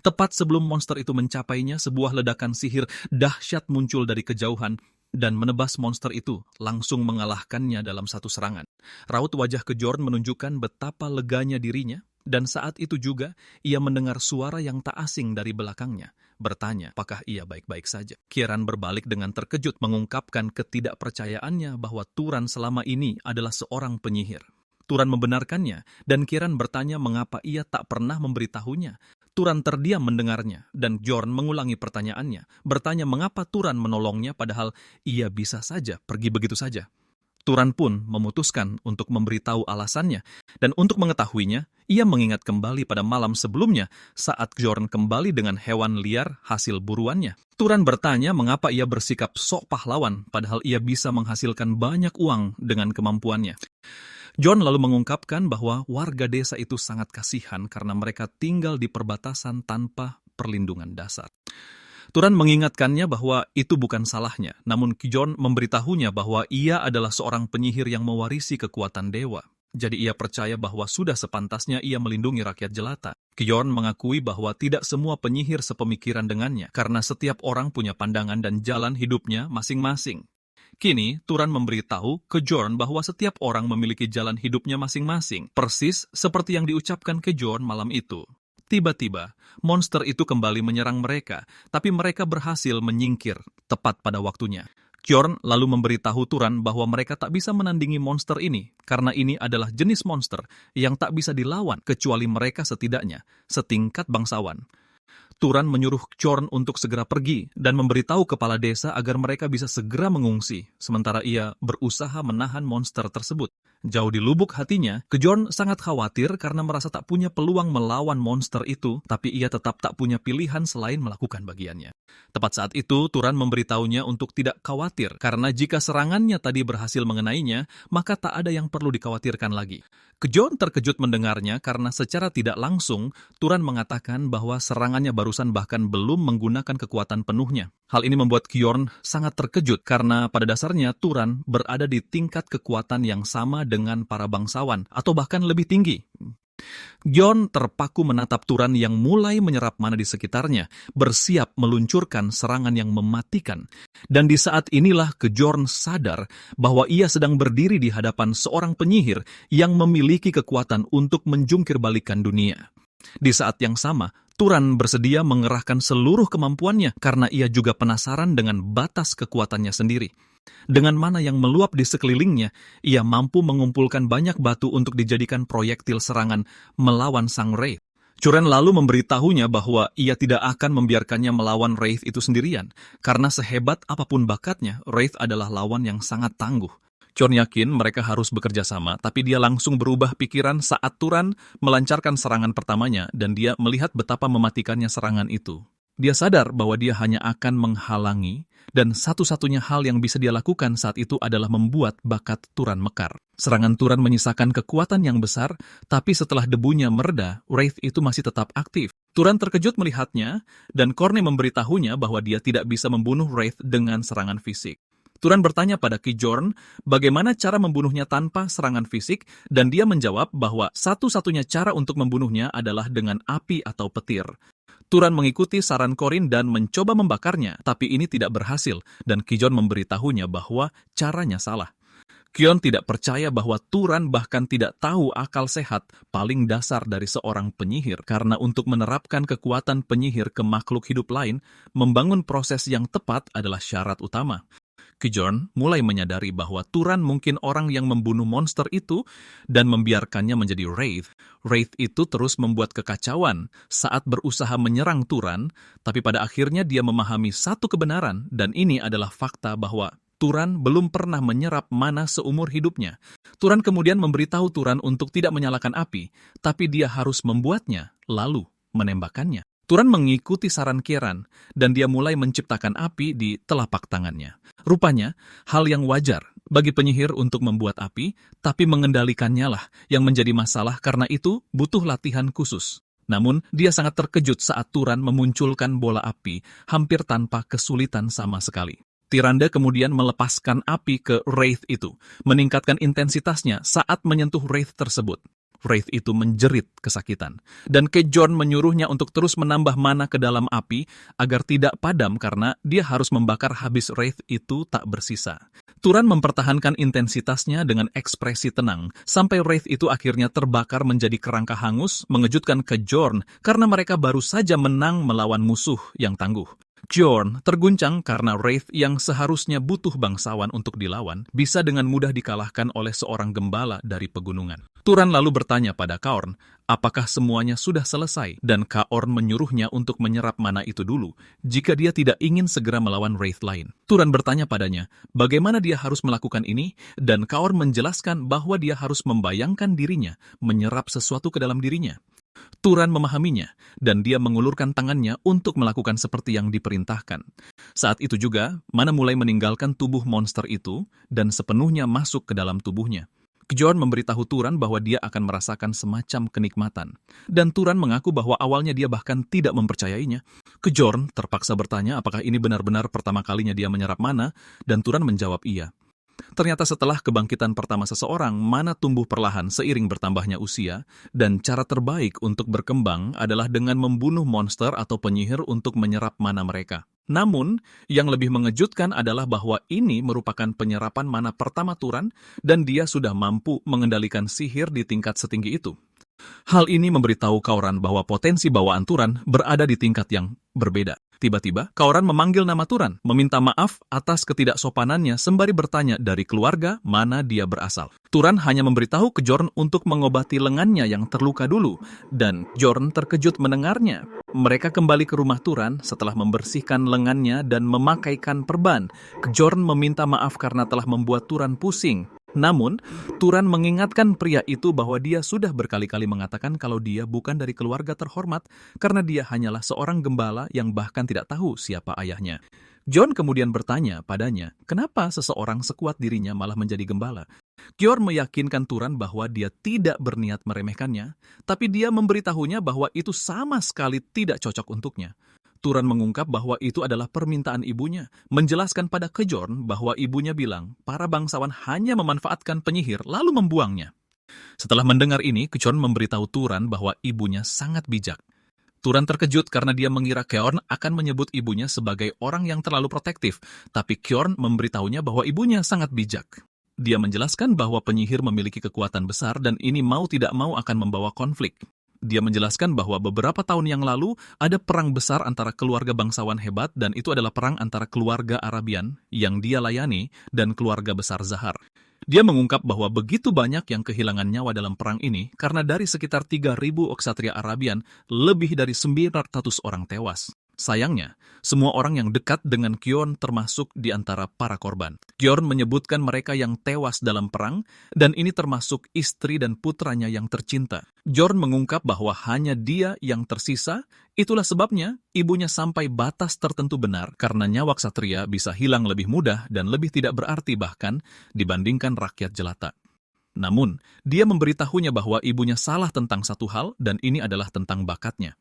Tepat sebelum monster itu mencapainya, sebuah ledakan sihir dahsyat muncul dari kejauhan dan menebas monster itu, langsung mengalahkannya dalam satu serangan. Raut wajah Kejorn menunjukkan betapa leganya dirinya, dan saat itu juga ia mendengar suara yang tak asing dari belakangnya, bertanya apakah ia baik-baik saja. Kieran berbalik dengan terkejut mengungkapkan ketidakpercayaannya bahwa Turan selama ini adalah seorang penyihir. Turan membenarkannya, dan Kieran bertanya mengapa ia tak pernah memberitahunya. Turan terdiam mendengarnya, dan Jorn mengulangi pertanyaannya, bertanya mengapa Turan menolongnya padahal ia bisa saja pergi begitu saja. Turan pun memutuskan untuk memberitahu alasannya, dan untuk mengetahuinya, ia mengingat kembali pada malam sebelumnya saat Jorn kembali dengan hewan liar hasil buruannya. Turan bertanya mengapa ia bersikap sok pahlawan padahal ia bisa menghasilkan banyak uang dengan kemampuannya. Jon lalu mengungkapkan bahwa warga desa itu sangat kasihan karena mereka tinggal di perbatasan tanpa perlindungan dasar. Turan mengingatkannya bahwa itu bukan salahnya, namun Jon memberitahunya bahwa ia adalah seorang penyihir yang mewarisi kekuatan dewa. Jadi ia percaya bahwa sudah sepantasnya ia melindungi rakyat jelata. Jon mengakui bahwa tidak semua penyihir sepemikiran dengannya, karena setiap orang punya pandangan dan jalan hidupnya masing-masing. Kini, Turan memberitahu ke Jorn bahwa setiap orang memiliki jalan hidupnya masing-masing, persis seperti yang diucapkan ke Jorn malam itu. Tiba-tiba, monster itu kembali menyerang mereka, tapi mereka berhasil menyingkir tepat pada waktunya. Jorn lalu memberitahu Turan bahwa mereka tak bisa menandingi monster ini, karena ini adalah jenis monster yang tak bisa dilawan kecuali mereka setidaknya setingkat bangsawan. Turan menyuruh Jorn untuk segera pergi dan memberitahu kepala desa agar mereka bisa segera mengungsi, sementara ia berusaha menahan monster tersebut. Jauh di lubuk hatinya, Kejorn sangat khawatir karena merasa tak punya peluang melawan monster itu, tapi ia tetap tak punya pilihan selain melakukan bagiannya. Tepat saat itu, Turan memberitahunya untuk tidak khawatir, karena jika serangannya tadi berhasil mengenainya, maka tak ada yang perlu dikhawatirkan lagi. Kejorn terkejut mendengarnya karena secara tidak langsung, Turan mengatakan bahwa serangannya barusan bahkan belum menggunakan kekuatan penuhnya. Hal ini membuat Kjorn sangat terkejut karena pada dasarnya Turan berada di tingkat kekuatan yang sama dengan para bangsawan atau bahkan lebih tinggi. John terpaku menatap Turan yang mulai menyerap mana di sekitarnya, bersiap meluncurkan serangan yang mematikan. Dan di saat inilah Kejorn sadar bahwa ia sedang berdiri di hadapan seorang penyihir yang memiliki kekuatan untuk menjungkir balikan dunia. Di saat yang sama, Turan bersedia mengerahkan seluruh kemampuannya karena ia juga penasaran dengan batas kekuatannya sendiri. Dengan mana yang meluap di sekelilingnya, ia mampu mengumpulkan banyak batu untuk dijadikan proyektil serangan melawan sang Wraith. Curen lalu memberitahunya bahwa ia tidak akan membiarkannya melawan Wraith itu sendirian, karena sehebat apapun bakatnya, Wraith adalah lawan yang sangat tangguh. Curen yakin mereka harus bekerja sama, tapi dia langsung berubah pikiran saat Turan melancarkan serangan pertamanya dan dia melihat betapa mematikannya serangan itu. Dia sadar bahwa dia hanya akan menghalangi, dan satu-satunya hal yang bisa dia lakukan saat itu adalah membuat bakat Turan mekar. Serangan Turan menyisakan kekuatan yang besar, tapi setelah debunya mereda, Wraith itu masih tetap aktif. Turan terkejut melihatnya, dan Khorne memberitahunya bahwa dia tidak bisa membunuh Wraith dengan serangan fisik. Turan bertanya pada Kejorn bagaimana cara membunuhnya tanpa serangan fisik, dan dia menjawab bahwa satu-satunya cara untuk membunuhnya adalah dengan api atau petir. Turan mengikuti saran Corin dan mencoba membakarnya, tapi ini tidak berhasil, dan Kejorn memberitahunya bahwa caranya salah. Kyon tidak percaya bahwa Turan bahkan tidak tahu akal sehat paling dasar dari seorang penyihir, karena untuk menerapkan kekuatan penyihir ke makhluk hidup lain, membangun proses yang tepat adalah syarat utama. Kejorn mulai menyadari bahwa Turan mungkin orang yang membunuh monster itu dan membiarkannya menjadi Wraith. Wraith itu terus membuat kekacauan saat berusaha menyerang Turan, tapi pada akhirnya dia memahami satu kebenaran, dan ini adalah fakta bahwa Turan belum pernah menyerap mana seumur hidupnya. Turan kemudian memberitahu Turan untuk tidak menyalakan api, tapi dia harus membuatnya, lalu menembakkannya. Turan mengikuti saran Kieran, dan dia mulai menciptakan api di telapak tangannya. Rupanya, hal yang wajar bagi penyihir untuk membuat api, tapi mengendalikannya lah yang menjadi masalah, karena itu butuh latihan khusus. Namun, dia sangat terkejut saat Turan memunculkan bola api hampir tanpa kesulitan sama sekali. Tyrande kemudian melepaskan api ke Wraith itu, meningkatkan intensitasnya saat menyentuh Wraith tersebut. Wraith itu menjerit kesakitan, dan Kejorn menyuruhnya untuk terus menambah mana ke dalam api agar tidak padam karena dia harus membakar habis Wraith itu tak bersisa. Turan mempertahankan intensitasnya dengan ekspresi tenang, sampai Wraith itu akhirnya terbakar menjadi kerangka hangus, mengejutkan Kejorn karena mereka baru saja menang melawan musuh yang tangguh. Kjorn terguncang karena Wraith yang seharusnya butuh bangsawan untuk dilawan bisa dengan mudah dikalahkan oleh seorang gembala dari pegunungan. Turan lalu bertanya pada Kaorn, apakah semuanya sudah selesai, dan Kaorn menyuruhnya untuk menyerap mana itu dulu, jika dia tidak ingin segera melawan Wraith lain. Turan bertanya padanya, bagaimana dia harus melakukan ini, dan Kaorn menjelaskan bahwa dia harus membayangkan dirinya, menyerap sesuatu ke dalam dirinya. Turan memahaminya, dan dia mengulurkan tangannya untuk melakukan seperti yang diperintahkan. Saat itu juga, mana mulai meninggalkan tubuh monster itu, dan sepenuhnya masuk ke dalam tubuhnya. Kjorn memberitahu Turan bahwa dia akan merasakan semacam kenikmatan. Dan Turan mengaku bahwa awalnya dia bahkan tidak mempercayainya. Kjorn terpaksa bertanya apakah ini benar-benar pertama kalinya dia menyerap mana, dan Turan menjawab iya. Ternyata setelah kebangkitan pertama seseorang, mana tumbuh perlahan seiring bertambahnya usia, dan cara terbaik untuk berkembang adalah dengan membunuh monster atau penyihir untuk menyerap mana mereka. Namun, yang lebih mengejutkan adalah bahwa ini merupakan penyerapan mana pertama Turan, dan dia sudah mampu mengendalikan sihir di tingkat setinggi itu. Hal ini memberitahu Kauran bahwa potensi bawaan Turan berada di tingkat yang berbeda. Tiba-tiba, Kauran memanggil nama Turan, meminta maaf atas ketidaksopanannya sembari bertanya dari keluarga mana dia berasal. Turan hanya memberitahu Kjorn untuk mengobati lengannya yang terluka dulu, dan Kjorn terkejut mendengarnya. Mereka kembali ke rumah Turan setelah membersihkan lengannya dan memakaikan perban. Kjorn meminta maaf karena telah membuat Turan pusing. Namun, Turan mengingatkan pria itu bahwa dia sudah berkali-kali mengatakan kalau dia bukan dari keluarga terhormat karena dia hanyalah seorang gembala yang bahkan tidak tahu siapa ayahnya. John kemudian bertanya padanya, kenapa seseorang sekuat dirinya malah menjadi gembala? Kjorn meyakinkan Turan bahwa dia tidak berniat meremehkannya, tapi dia memberitahunya bahwa itu sama sekali tidak cocok untuknya. Turan mengungkap bahwa itu adalah permintaan ibunya, menjelaskan pada Kjorn bahwa ibunya bilang para bangsawan hanya memanfaatkan penyihir lalu membuangnya. Setelah mendengar ini, Kjorn memberitahu Turan bahwa ibunya sangat bijak. Turan terkejut karena dia mengira Kjorn akan menyebut ibunya sebagai orang yang terlalu protektif, tapi Kjorn memberitahunya bahwa ibunya sangat bijak. Dia menjelaskan bahwa penyihir memiliki kekuatan besar dan ini mau tidak mau akan membawa konflik. Dia menjelaskan bahwa beberapa tahun yang lalu ada perang besar antara keluarga bangsawan hebat dan itu adalah perang antara keluarga Arabian yang dia layani dan keluarga besar Zahar. Dia mengungkap bahwa begitu banyak yang kehilangan nyawa dalam perang ini karena dari sekitar 3.000 ksatria Arabian, lebih dari 900 orang tewas. Sayangnya, semua orang yang dekat dengan Kjorn termasuk di antara para korban. Kjorn menyebutkan mereka yang tewas dalam perang, dan ini termasuk istri dan putranya yang tercinta. Kjorn mengungkap bahwa hanya dia yang tersisa, itulah sebabnya ibunya sampai batas tertentu benar, karena nyawa ksatria bisa hilang lebih mudah dan lebih tidak berarti bahkan dibandingkan rakyat jelata. Namun, dia memberitahunya bahwa ibunya salah tentang satu hal, dan ini adalah tentang bakatnya.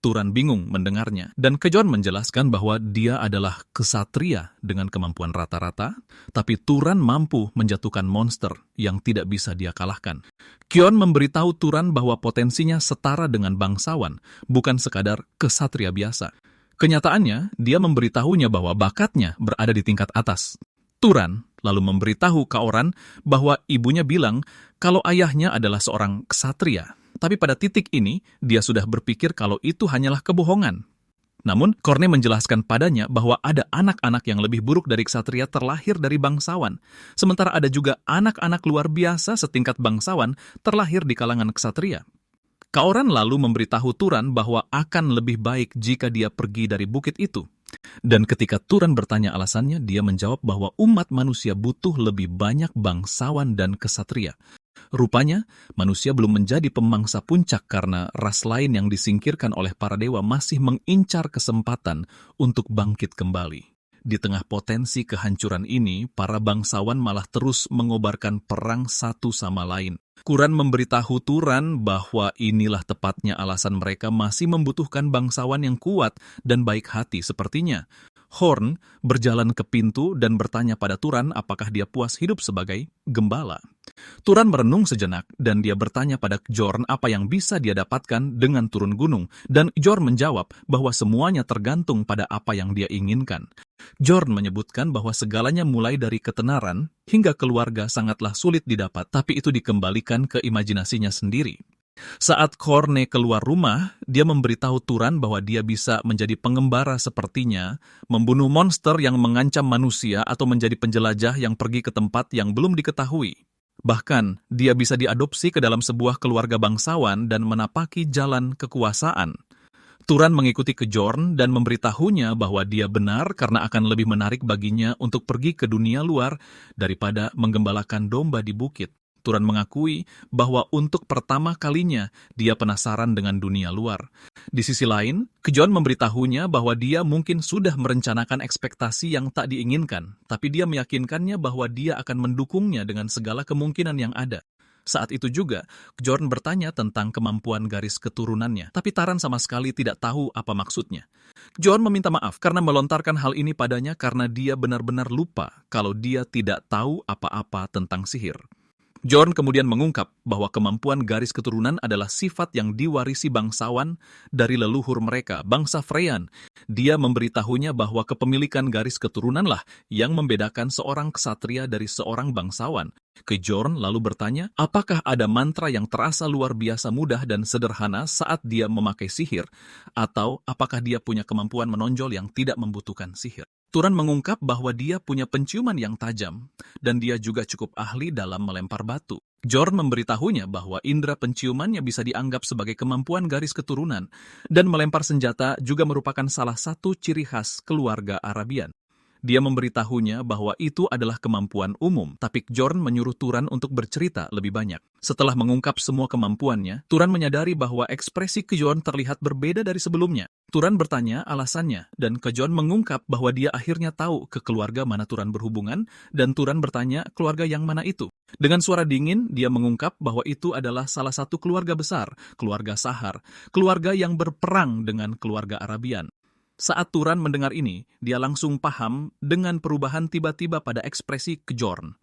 Turan bingung mendengarnya, dan Kjorn menjelaskan bahwa dia adalah ksatria dengan kemampuan rata-rata, tapi Turan mampu menjatuhkan monster yang tidak bisa dia kalahkan. Kjorn memberitahu Turan bahwa potensinya setara dengan bangsawan, bukan sekadar ksatria biasa. Kenyataannya, dia memberitahunya bahwa bakatnya berada di tingkat atas. Turan lalu memberitahu Kaoran bahwa ibunya bilang kalau ayahnya adalah seorang ksatria. Tapi pada titik ini, dia sudah berpikir kalau itu hanyalah kebohongan. Namun, Korne menjelaskan padanya bahwa ada anak-anak yang lebih buruk dari ksatria terlahir dari bangsawan. Sementara ada juga anak-anak luar biasa setingkat bangsawan terlahir di kalangan ksatria. Kaoran lalu memberitahu Turan bahwa akan lebih baik jika dia pergi dari bukit itu. Dan ketika Turan bertanya alasannya, dia menjawab bahwa umat manusia butuh lebih banyak bangsawan dan ksatria. Rupanya, manusia belum menjadi pemangsa puncak karena ras lain yang disingkirkan oleh para dewa masih mengincar kesempatan untuk bangkit kembali. Di tengah potensi kehancuran ini, para bangsawan malah terus mengobarkan perang satu sama lain. Quran memberitahu Turan bahwa inilah tepatnya alasan mereka masih membutuhkan bangsawan yang kuat dan baik hati sepertinya. Horn berjalan ke pintu dan bertanya pada Turan apakah dia puas hidup sebagai gembala. Turan merenung sejenak dan dia bertanya pada Kjorn apa yang bisa dia dapatkan dengan turun gunung. Dan Kjorn menjawab bahwa semuanya tergantung pada apa yang dia inginkan. Kjorn menyebutkan bahwa segalanya mulai dari ketenaran hingga keluarga sangatlah sulit didapat, tapi itu dikembalikan ke imajinasinya sendiri. Saat Korne keluar rumah, dia memberitahu Turan bahwa dia bisa menjadi pengembara sepertinya, membunuh monster yang mengancam manusia atau menjadi penjelajah yang pergi ke tempat yang belum diketahui. Bahkan, dia bisa diadopsi ke dalam sebuah keluarga bangsawan dan menapaki jalan kekuasaan. Turan mengikuti Kjorn dan memberitahunya bahwa dia benar karena akan lebih menarik baginya untuk pergi ke dunia luar daripada menggembalakan domba di bukit. Turan mengakui bahwa untuk pertama kalinya dia penasaran dengan dunia luar. Di sisi lain, Kjorn memberitahunya bahwa dia mungkin sudah merencanakan ekspektasi yang tak diinginkan, tapi dia meyakinkannya bahwa dia akan mendukungnya dengan segala kemungkinan yang ada. Saat itu juga, Kjorn bertanya tentang kemampuan garis keturunannya, tapi Taran sama sekali tidak tahu apa maksudnya. Kjorn meminta maaf karena melontarkan hal ini padanya karena dia benar-benar lupa kalau dia tidak tahu apa-apa tentang sihir. Kjorn kemudian mengungkap bahwa kemampuan garis keturunan adalah sifat yang diwarisi bangsawan dari leluhur mereka, bangsa Freyan. Dia memberitahunya bahwa kepemilikan garis keturunanlah yang membedakan seorang ksatria dari seorang bangsawan. Kjorn lalu bertanya, apakah ada mantra yang terasa luar biasa mudah dan sederhana saat dia memakai sihir? Atau apakah dia punya kemampuan menonjol yang tidak membutuhkan sihir? Turan mengungkap bahwa dia punya penciuman yang tajam, dan dia juga cukup ahli dalam melempar batu. Kjorn memberitahunya bahwa indera penciumannya bisa dianggap sebagai kemampuan garis keturunan, dan melempar senjata juga merupakan salah satu ciri khas keluarga Arabian. Dia memberitahunya bahwa itu adalah kemampuan umum, tapi Kjorn menyuruh Turan untuk bercerita lebih banyak. Setelah mengungkap semua kemampuannya, Turan menyadari bahwa ekspresi Kjorn terlihat berbeda dari sebelumnya. Turan bertanya alasannya, dan Kjorn mengungkap bahwa dia akhirnya tahu ke keluarga mana Turan berhubungan, dan Turan bertanya keluarga yang mana itu. Dengan suara dingin, dia mengungkap bahwa itu adalah salah satu keluarga besar, keluarga Sahar, keluarga yang berperang dengan keluarga Arabian. Saat Turan mendengar ini, dia langsung paham dengan perubahan tiba-tiba pada ekspresi Kjorn.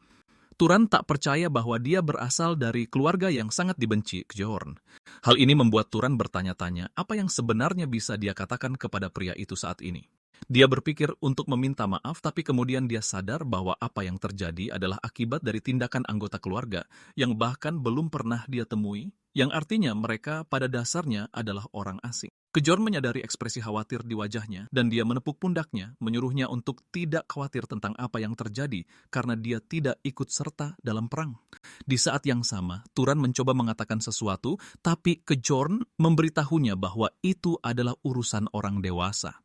Turan tak percaya bahwa dia berasal dari keluarga yang sangat dibenci Kjorn. Hal ini membuat Turan bertanya-tanya apa yang sebenarnya bisa dia katakan kepada pria itu saat ini. Dia berpikir untuk meminta maaf, tapi kemudian dia sadar bahwa apa yang terjadi adalah akibat dari tindakan anggota keluarga yang bahkan belum pernah dia temui, yang artinya mereka pada dasarnya adalah orang asing. Kjorn menyadari ekspresi khawatir di wajahnya, dan dia menepuk pundaknya, menyuruhnya untuk tidak khawatir tentang apa yang terjadi, karena dia tidak ikut serta dalam perang. Di saat yang sama, Turan mencoba mengatakan sesuatu, tapi Kjorn memberitahunya bahwa itu adalah urusan orang dewasa.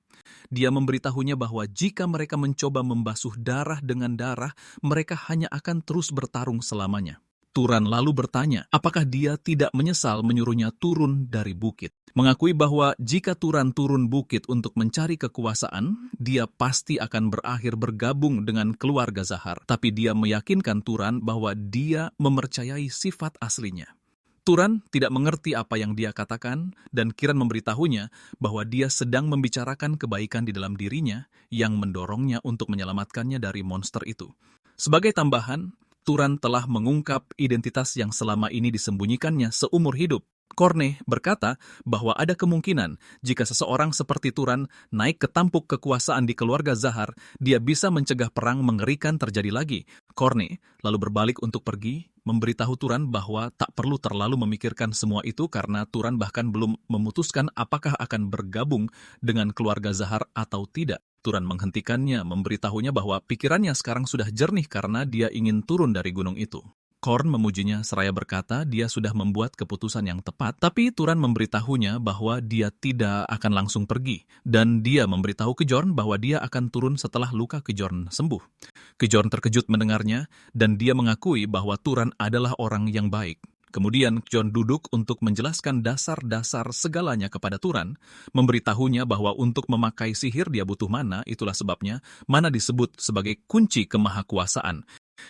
Dia memberitahunya bahwa jika mereka mencoba membasuh darah dengan darah, mereka hanya akan terus bertarung selamanya. Turan lalu bertanya, apakah dia tidak menyesal menyuruhnya turun dari bukit. Mengakui bahwa jika Turan turun bukit untuk mencari kekuasaan, dia pasti akan berakhir bergabung dengan keluarga Zahar. Tapi dia meyakinkan Turan bahwa dia mempercayai sifat aslinya. Turan tidak mengerti apa yang dia katakan, dan Kiran memberitahunya bahwa dia sedang membicarakan kebaikan di dalam dirinya yang mendorongnya untuk menyelamatkannya dari monster itu. Sebagai tambahan, Turan telah mengungkap identitas yang selama ini disembunyikannya seumur hidup. Korne berkata bahwa ada kemungkinan jika seseorang seperti Turan naik ke tampuk kekuasaan di keluarga Zahar, dia bisa mencegah perang mengerikan terjadi lagi. Korne lalu berbalik untuk pergi, memberitahu Turan bahwa tak perlu terlalu memikirkan semua itu karena Turan bahkan belum memutuskan apakah akan bergabung dengan keluarga Zahar atau tidak. Turan menghentikannya, memberitahunya bahwa pikirannya sekarang sudah jernih karena dia ingin turun dari gunung itu. Korn memujinya seraya berkata dia sudah membuat keputusan yang tepat, tapi Turan memberitahunya bahwa dia tidak akan langsung pergi, dan dia memberitahu Kjorn bahwa dia akan turun setelah luka Kjorn sembuh. Kjorn terkejut mendengarnya, dan dia mengakui bahwa Turan adalah orang yang baik. Kemudian Kjorn duduk untuk menjelaskan dasar-dasar segalanya kepada Turan, memberitahunya bahwa untuk memakai sihir dia butuh mana, itulah sebabnya mana disebut sebagai kunci kemahakuasaan.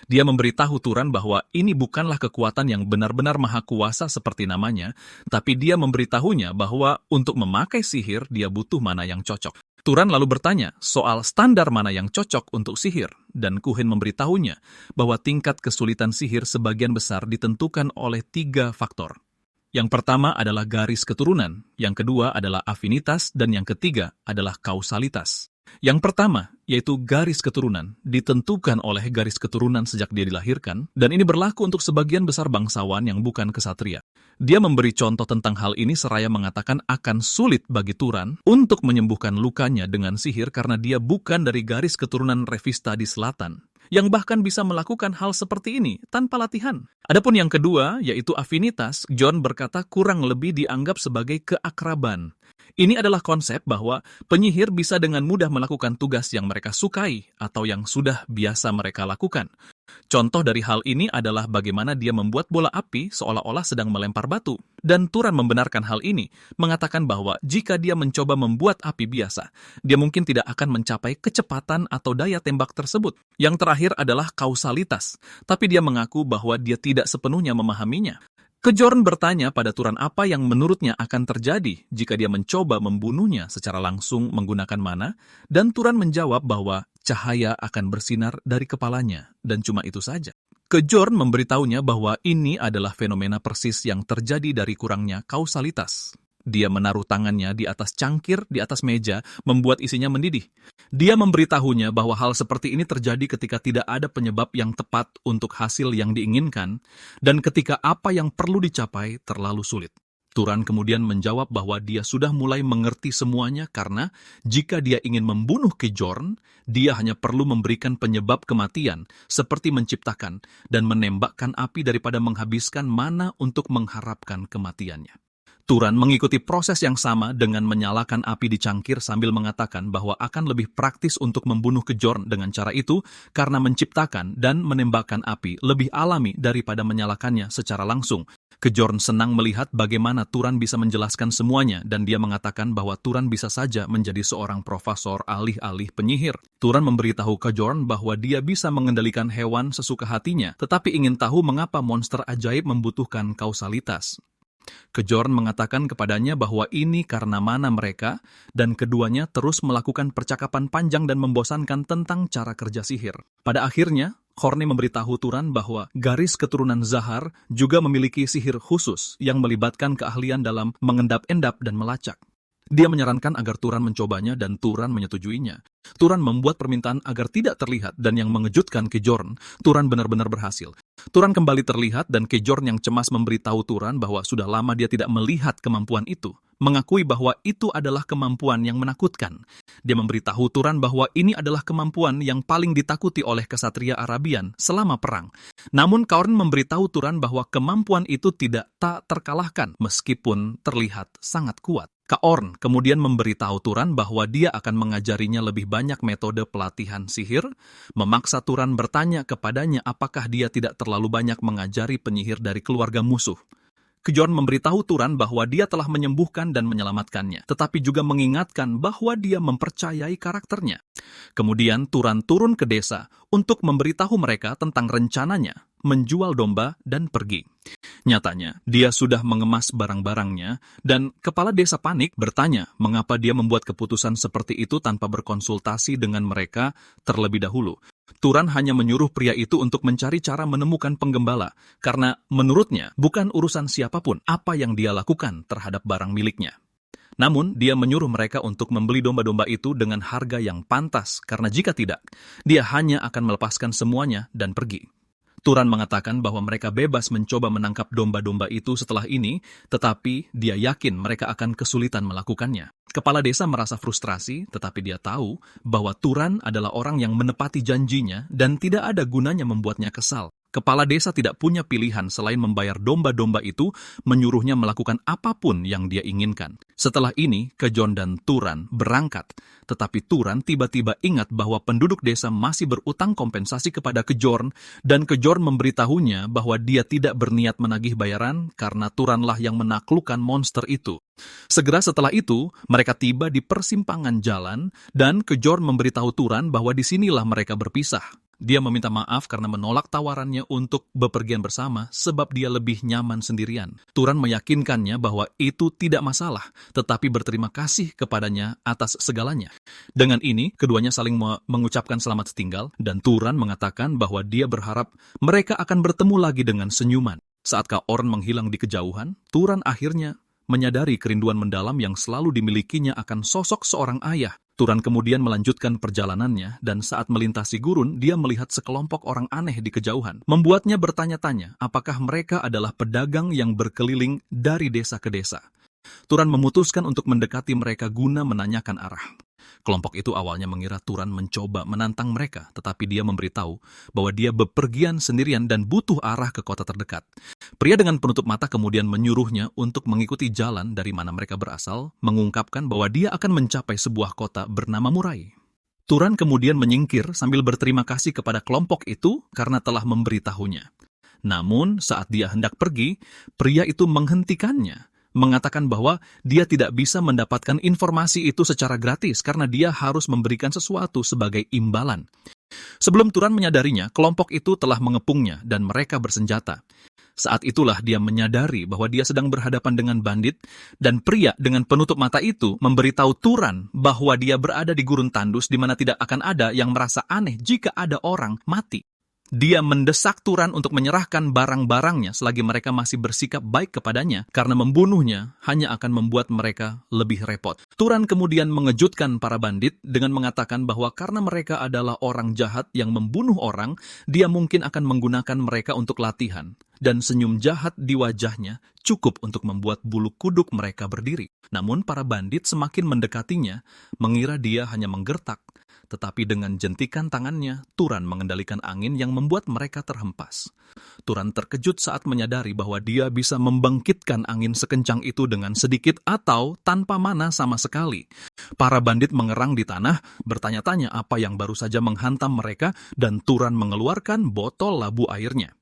Dia memberitahu Turan bahwa ini bukanlah kekuatan yang benar-benar maha kuasa seperti namanya, tapi dia memberitahunya bahwa untuk memakai sihir dia butuh mana yang cocok. Turan lalu bertanya soal standar mana yang cocok untuk sihir, dan Kuhin memberitahunya bahwa tingkat kesulitan sihir sebagian besar ditentukan oleh 3 faktor. Yang pertama adalah garis keturunan, yang kedua adalah afinitas, dan yang ketiga adalah kausalitas. Yang pertama, yaitu garis keturunan, ditentukan oleh garis keturunan sejak dia dilahirkan, dan ini berlaku untuk sebagian besar bangsawan yang bukan kesatria. Dia memberi contoh tentang hal ini seraya mengatakan akan sulit bagi Turan untuk menyembuhkan lukanya dengan sihir karena dia bukan dari garis keturunan Revista di selatan, yang bahkan bisa melakukan hal seperti ini tanpa latihan. Adapun yang kedua, yaitu afinitas, John berkata kurang lebih dianggap sebagai keakraban. Ini adalah konsep bahwa penyihir bisa dengan mudah melakukan tugas yang mereka sukai atau yang sudah biasa mereka lakukan. Contoh dari hal ini adalah bagaimana dia membuat bola api seolah-olah sedang melempar batu. Dan Turan membenarkan hal ini, mengatakan bahwa jika dia mencoba membuat api biasa, dia mungkin tidak akan mencapai kecepatan atau daya tembak tersebut. Yang terakhir adalah kausalitas, tapi dia mengaku bahwa dia tidak sepenuhnya memahaminya. Kjorn bertanya pada Turan apa yang menurutnya akan terjadi jika dia mencoba membunuhnya secara langsung menggunakan mana, dan Turan menjawab bahwa cahaya akan bersinar dari kepalanya, dan cuma itu saja. Kjorn memberitahunya bahwa ini adalah fenomena persis yang terjadi dari kurangnya kausalitas. Dia menaruh tangannya di atas cangkir, di atas meja, membuat isinya mendidih. Dia memberitahunya bahwa hal seperti ini terjadi ketika tidak ada penyebab yang tepat untuk hasil yang diinginkan, dan ketika apa yang perlu dicapai terlalu sulit. Turan kemudian menjawab bahwa dia sudah mulai mengerti semuanya karena jika dia ingin membunuh Kjorn, dia hanya perlu memberikan penyebab kematian, seperti menciptakan dan menembakkan api daripada menghabiskan mana untuk mengharapkan kematiannya. Turan mengikuti proses yang sama dengan menyalakan api di cangkir sambil mengatakan bahwa akan lebih praktis untuk membunuh Kjorn dengan cara itu karena menciptakan dan menembakkan api lebih alami daripada menyalakannya secara langsung. Kjorn senang melihat bagaimana Turan bisa menjelaskan semuanya dan dia mengatakan bahwa Turan bisa saja menjadi seorang profesor alih-alih penyihir. Turan memberitahu Kjorn bahwa dia bisa mengendalikan hewan sesuka hatinya, tetapi ingin tahu mengapa monster ajaib membutuhkan kausalitas. Kjorn mengatakan kepadanya bahwa ini karena mana mereka, dan keduanya terus melakukan percakapan panjang dan membosankan tentang cara kerja sihir. Pada akhirnya, Horne memberitahu Turan bahwa garis keturunan Zahar juga memiliki sihir khusus yang melibatkan keahlian dalam mengendap-endap dan melacak. Dia menyarankan agar Turan mencobanya dan Turan menyetujuinya. Turan membuat permintaan agar tidak terlihat dan yang mengejutkan Kejorn, Turan benar-benar berhasil. Turan kembali terlihat dan Kejorn yang cemas memberitahu Turan bahwa sudah lama dia tidak melihat kemampuan itu, mengakui bahwa itu adalah kemampuan yang menakutkan. Dia memberitahu Turan bahwa ini adalah kemampuan yang paling ditakuti oleh kesatria Arabian selama perang. Namun Kaorn memberitahu Turan bahwa kemampuan itu tak terkalahkan meskipun terlihat sangat kuat. Kaorn kemudian memberitahu Turan bahwa dia akan mengajarinya lebih banyak metode pelatihan sihir, memaksa Turan bertanya kepadanya apakah dia tidak terlalu banyak mengajari penyihir dari keluarga musuh. Kejorn memberitahu Turan bahwa dia telah menyembuhkan dan menyelamatkannya, tetapi juga mengingatkan bahwa dia mempercayai karakternya. Kemudian Turan turun ke desa untuk memberitahu mereka tentang rencananya, menjual domba dan pergi. Nyatanya, dia sudah mengemas barang-barangnya, dan kepala desa panik bertanya mengapa dia membuat keputusan seperti itu tanpa berkonsultasi dengan mereka terlebih dahulu. Turan hanya menyuruh pria itu untuk mencari cara menemukan penggembala, karena menurutnya bukan urusan siapapun apa yang dia lakukan terhadap barang miliknya. Namun, dia menyuruh mereka untuk membeli domba-domba itu dengan harga yang pantas, karena jika tidak, dia hanya akan melepaskan semuanya dan pergi. Turan mengatakan bahwa mereka bebas mencoba menangkap domba-domba itu setelah ini, tetapi dia yakin mereka akan kesulitan melakukannya. Kepala desa merasa frustrasi, tetapi dia tahu bahwa Turan adalah orang yang menepati janjinya dan tidak ada gunanya membuatnya kesal. Kepala desa tidak punya pilihan selain membayar domba-domba itu, menyuruhnya melakukan apapun yang dia inginkan. Setelah ini, Kejorn dan Turan berangkat. Tetapi Turan tiba-tiba ingat bahwa penduduk desa masih berutang kompensasi kepada Kejorn, dan Kejorn memberitahunya bahwa dia tidak berniat menagih bayaran karena Turanlah yang menaklukkan monster itu. Segera setelah itu, mereka tiba di persimpangan jalan, dan Kejorn memberitahu Turan bahwa disinilah mereka berpisah. Dia meminta maaf karena menolak tawarannya untuk bepergian bersama sebab dia lebih nyaman sendirian. Turan meyakinkannya bahwa itu tidak masalah, tetapi berterima kasih kepadanya atas segalanya. Dengan ini, keduanya saling mengucapkan selamat tinggal, dan Turan mengatakan bahwa dia berharap mereka akan bertemu lagi dengan senyuman. Saat Kaorn menghilang di kejauhan, Turan akhirnya menyadari kerinduan mendalam yang selalu dimilikinya akan sosok seorang ayah. Turan kemudian melanjutkan perjalanannya, dan saat melintasi gurun, dia melihat sekelompok orang aneh di kejauhan. Membuatnya bertanya-tanya apakah mereka adalah pedagang yang berkeliling dari desa ke desa. Turan memutuskan untuk mendekati mereka guna menanyakan arah. Kelompok itu awalnya mengira Turan mencoba menantang mereka, tetapi dia memberitahu bahwa dia bepergian sendirian dan butuh arah ke kota terdekat. Pria dengan penutup mata kemudian menyuruhnya untuk mengikuti jalan dari mana mereka berasal, mengungkapkan bahwa dia akan mencapai sebuah kota bernama Murai. Turan kemudian menyingkir sambil berterima kasih kepada kelompok itu karena telah memberitahunya. Namun, saat dia hendak pergi, pria itu menghentikannya, mengatakan bahwa dia tidak bisa mendapatkan informasi itu secara gratis karena dia harus memberikan sesuatu sebagai imbalan. Sebelum Turan menyadarinya, kelompok itu telah mengepungnya dan mereka bersenjata. Saat itulah dia menyadari bahwa dia sedang berhadapan dengan bandit, dan pria dengan penutup mata itu memberitahu Turan bahwa dia berada di gurun tandus di mana tidak akan ada yang merasa aneh jika ada orang mati. Dia mendesak Turan untuk menyerahkan barang-barangnya selagi mereka masih bersikap baik kepadanya, karena membunuhnya hanya akan membuat mereka lebih repot. Turan kemudian mengejutkan para bandit dengan mengatakan bahwa karena mereka adalah orang jahat yang membunuh orang, dia mungkin akan menggunakan mereka untuk latihan. Dan senyum jahat di wajahnya cukup untuk membuat bulu kuduk mereka berdiri. Namun para bandit semakin mendekatinya, mengira dia hanya menggertak. Tetapi dengan jentikan tangannya, Turan mengendalikan angin yang membuat mereka terhempas. Turan terkejut saat menyadari bahwa dia bisa membangkitkan angin sekencang itu dengan sedikit atau tanpa mana sama sekali. Para bandit mengerang di tanah, bertanya-tanya apa yang baru saja menghantam mereka, dan Turan mengeluarkan botol labu airnya.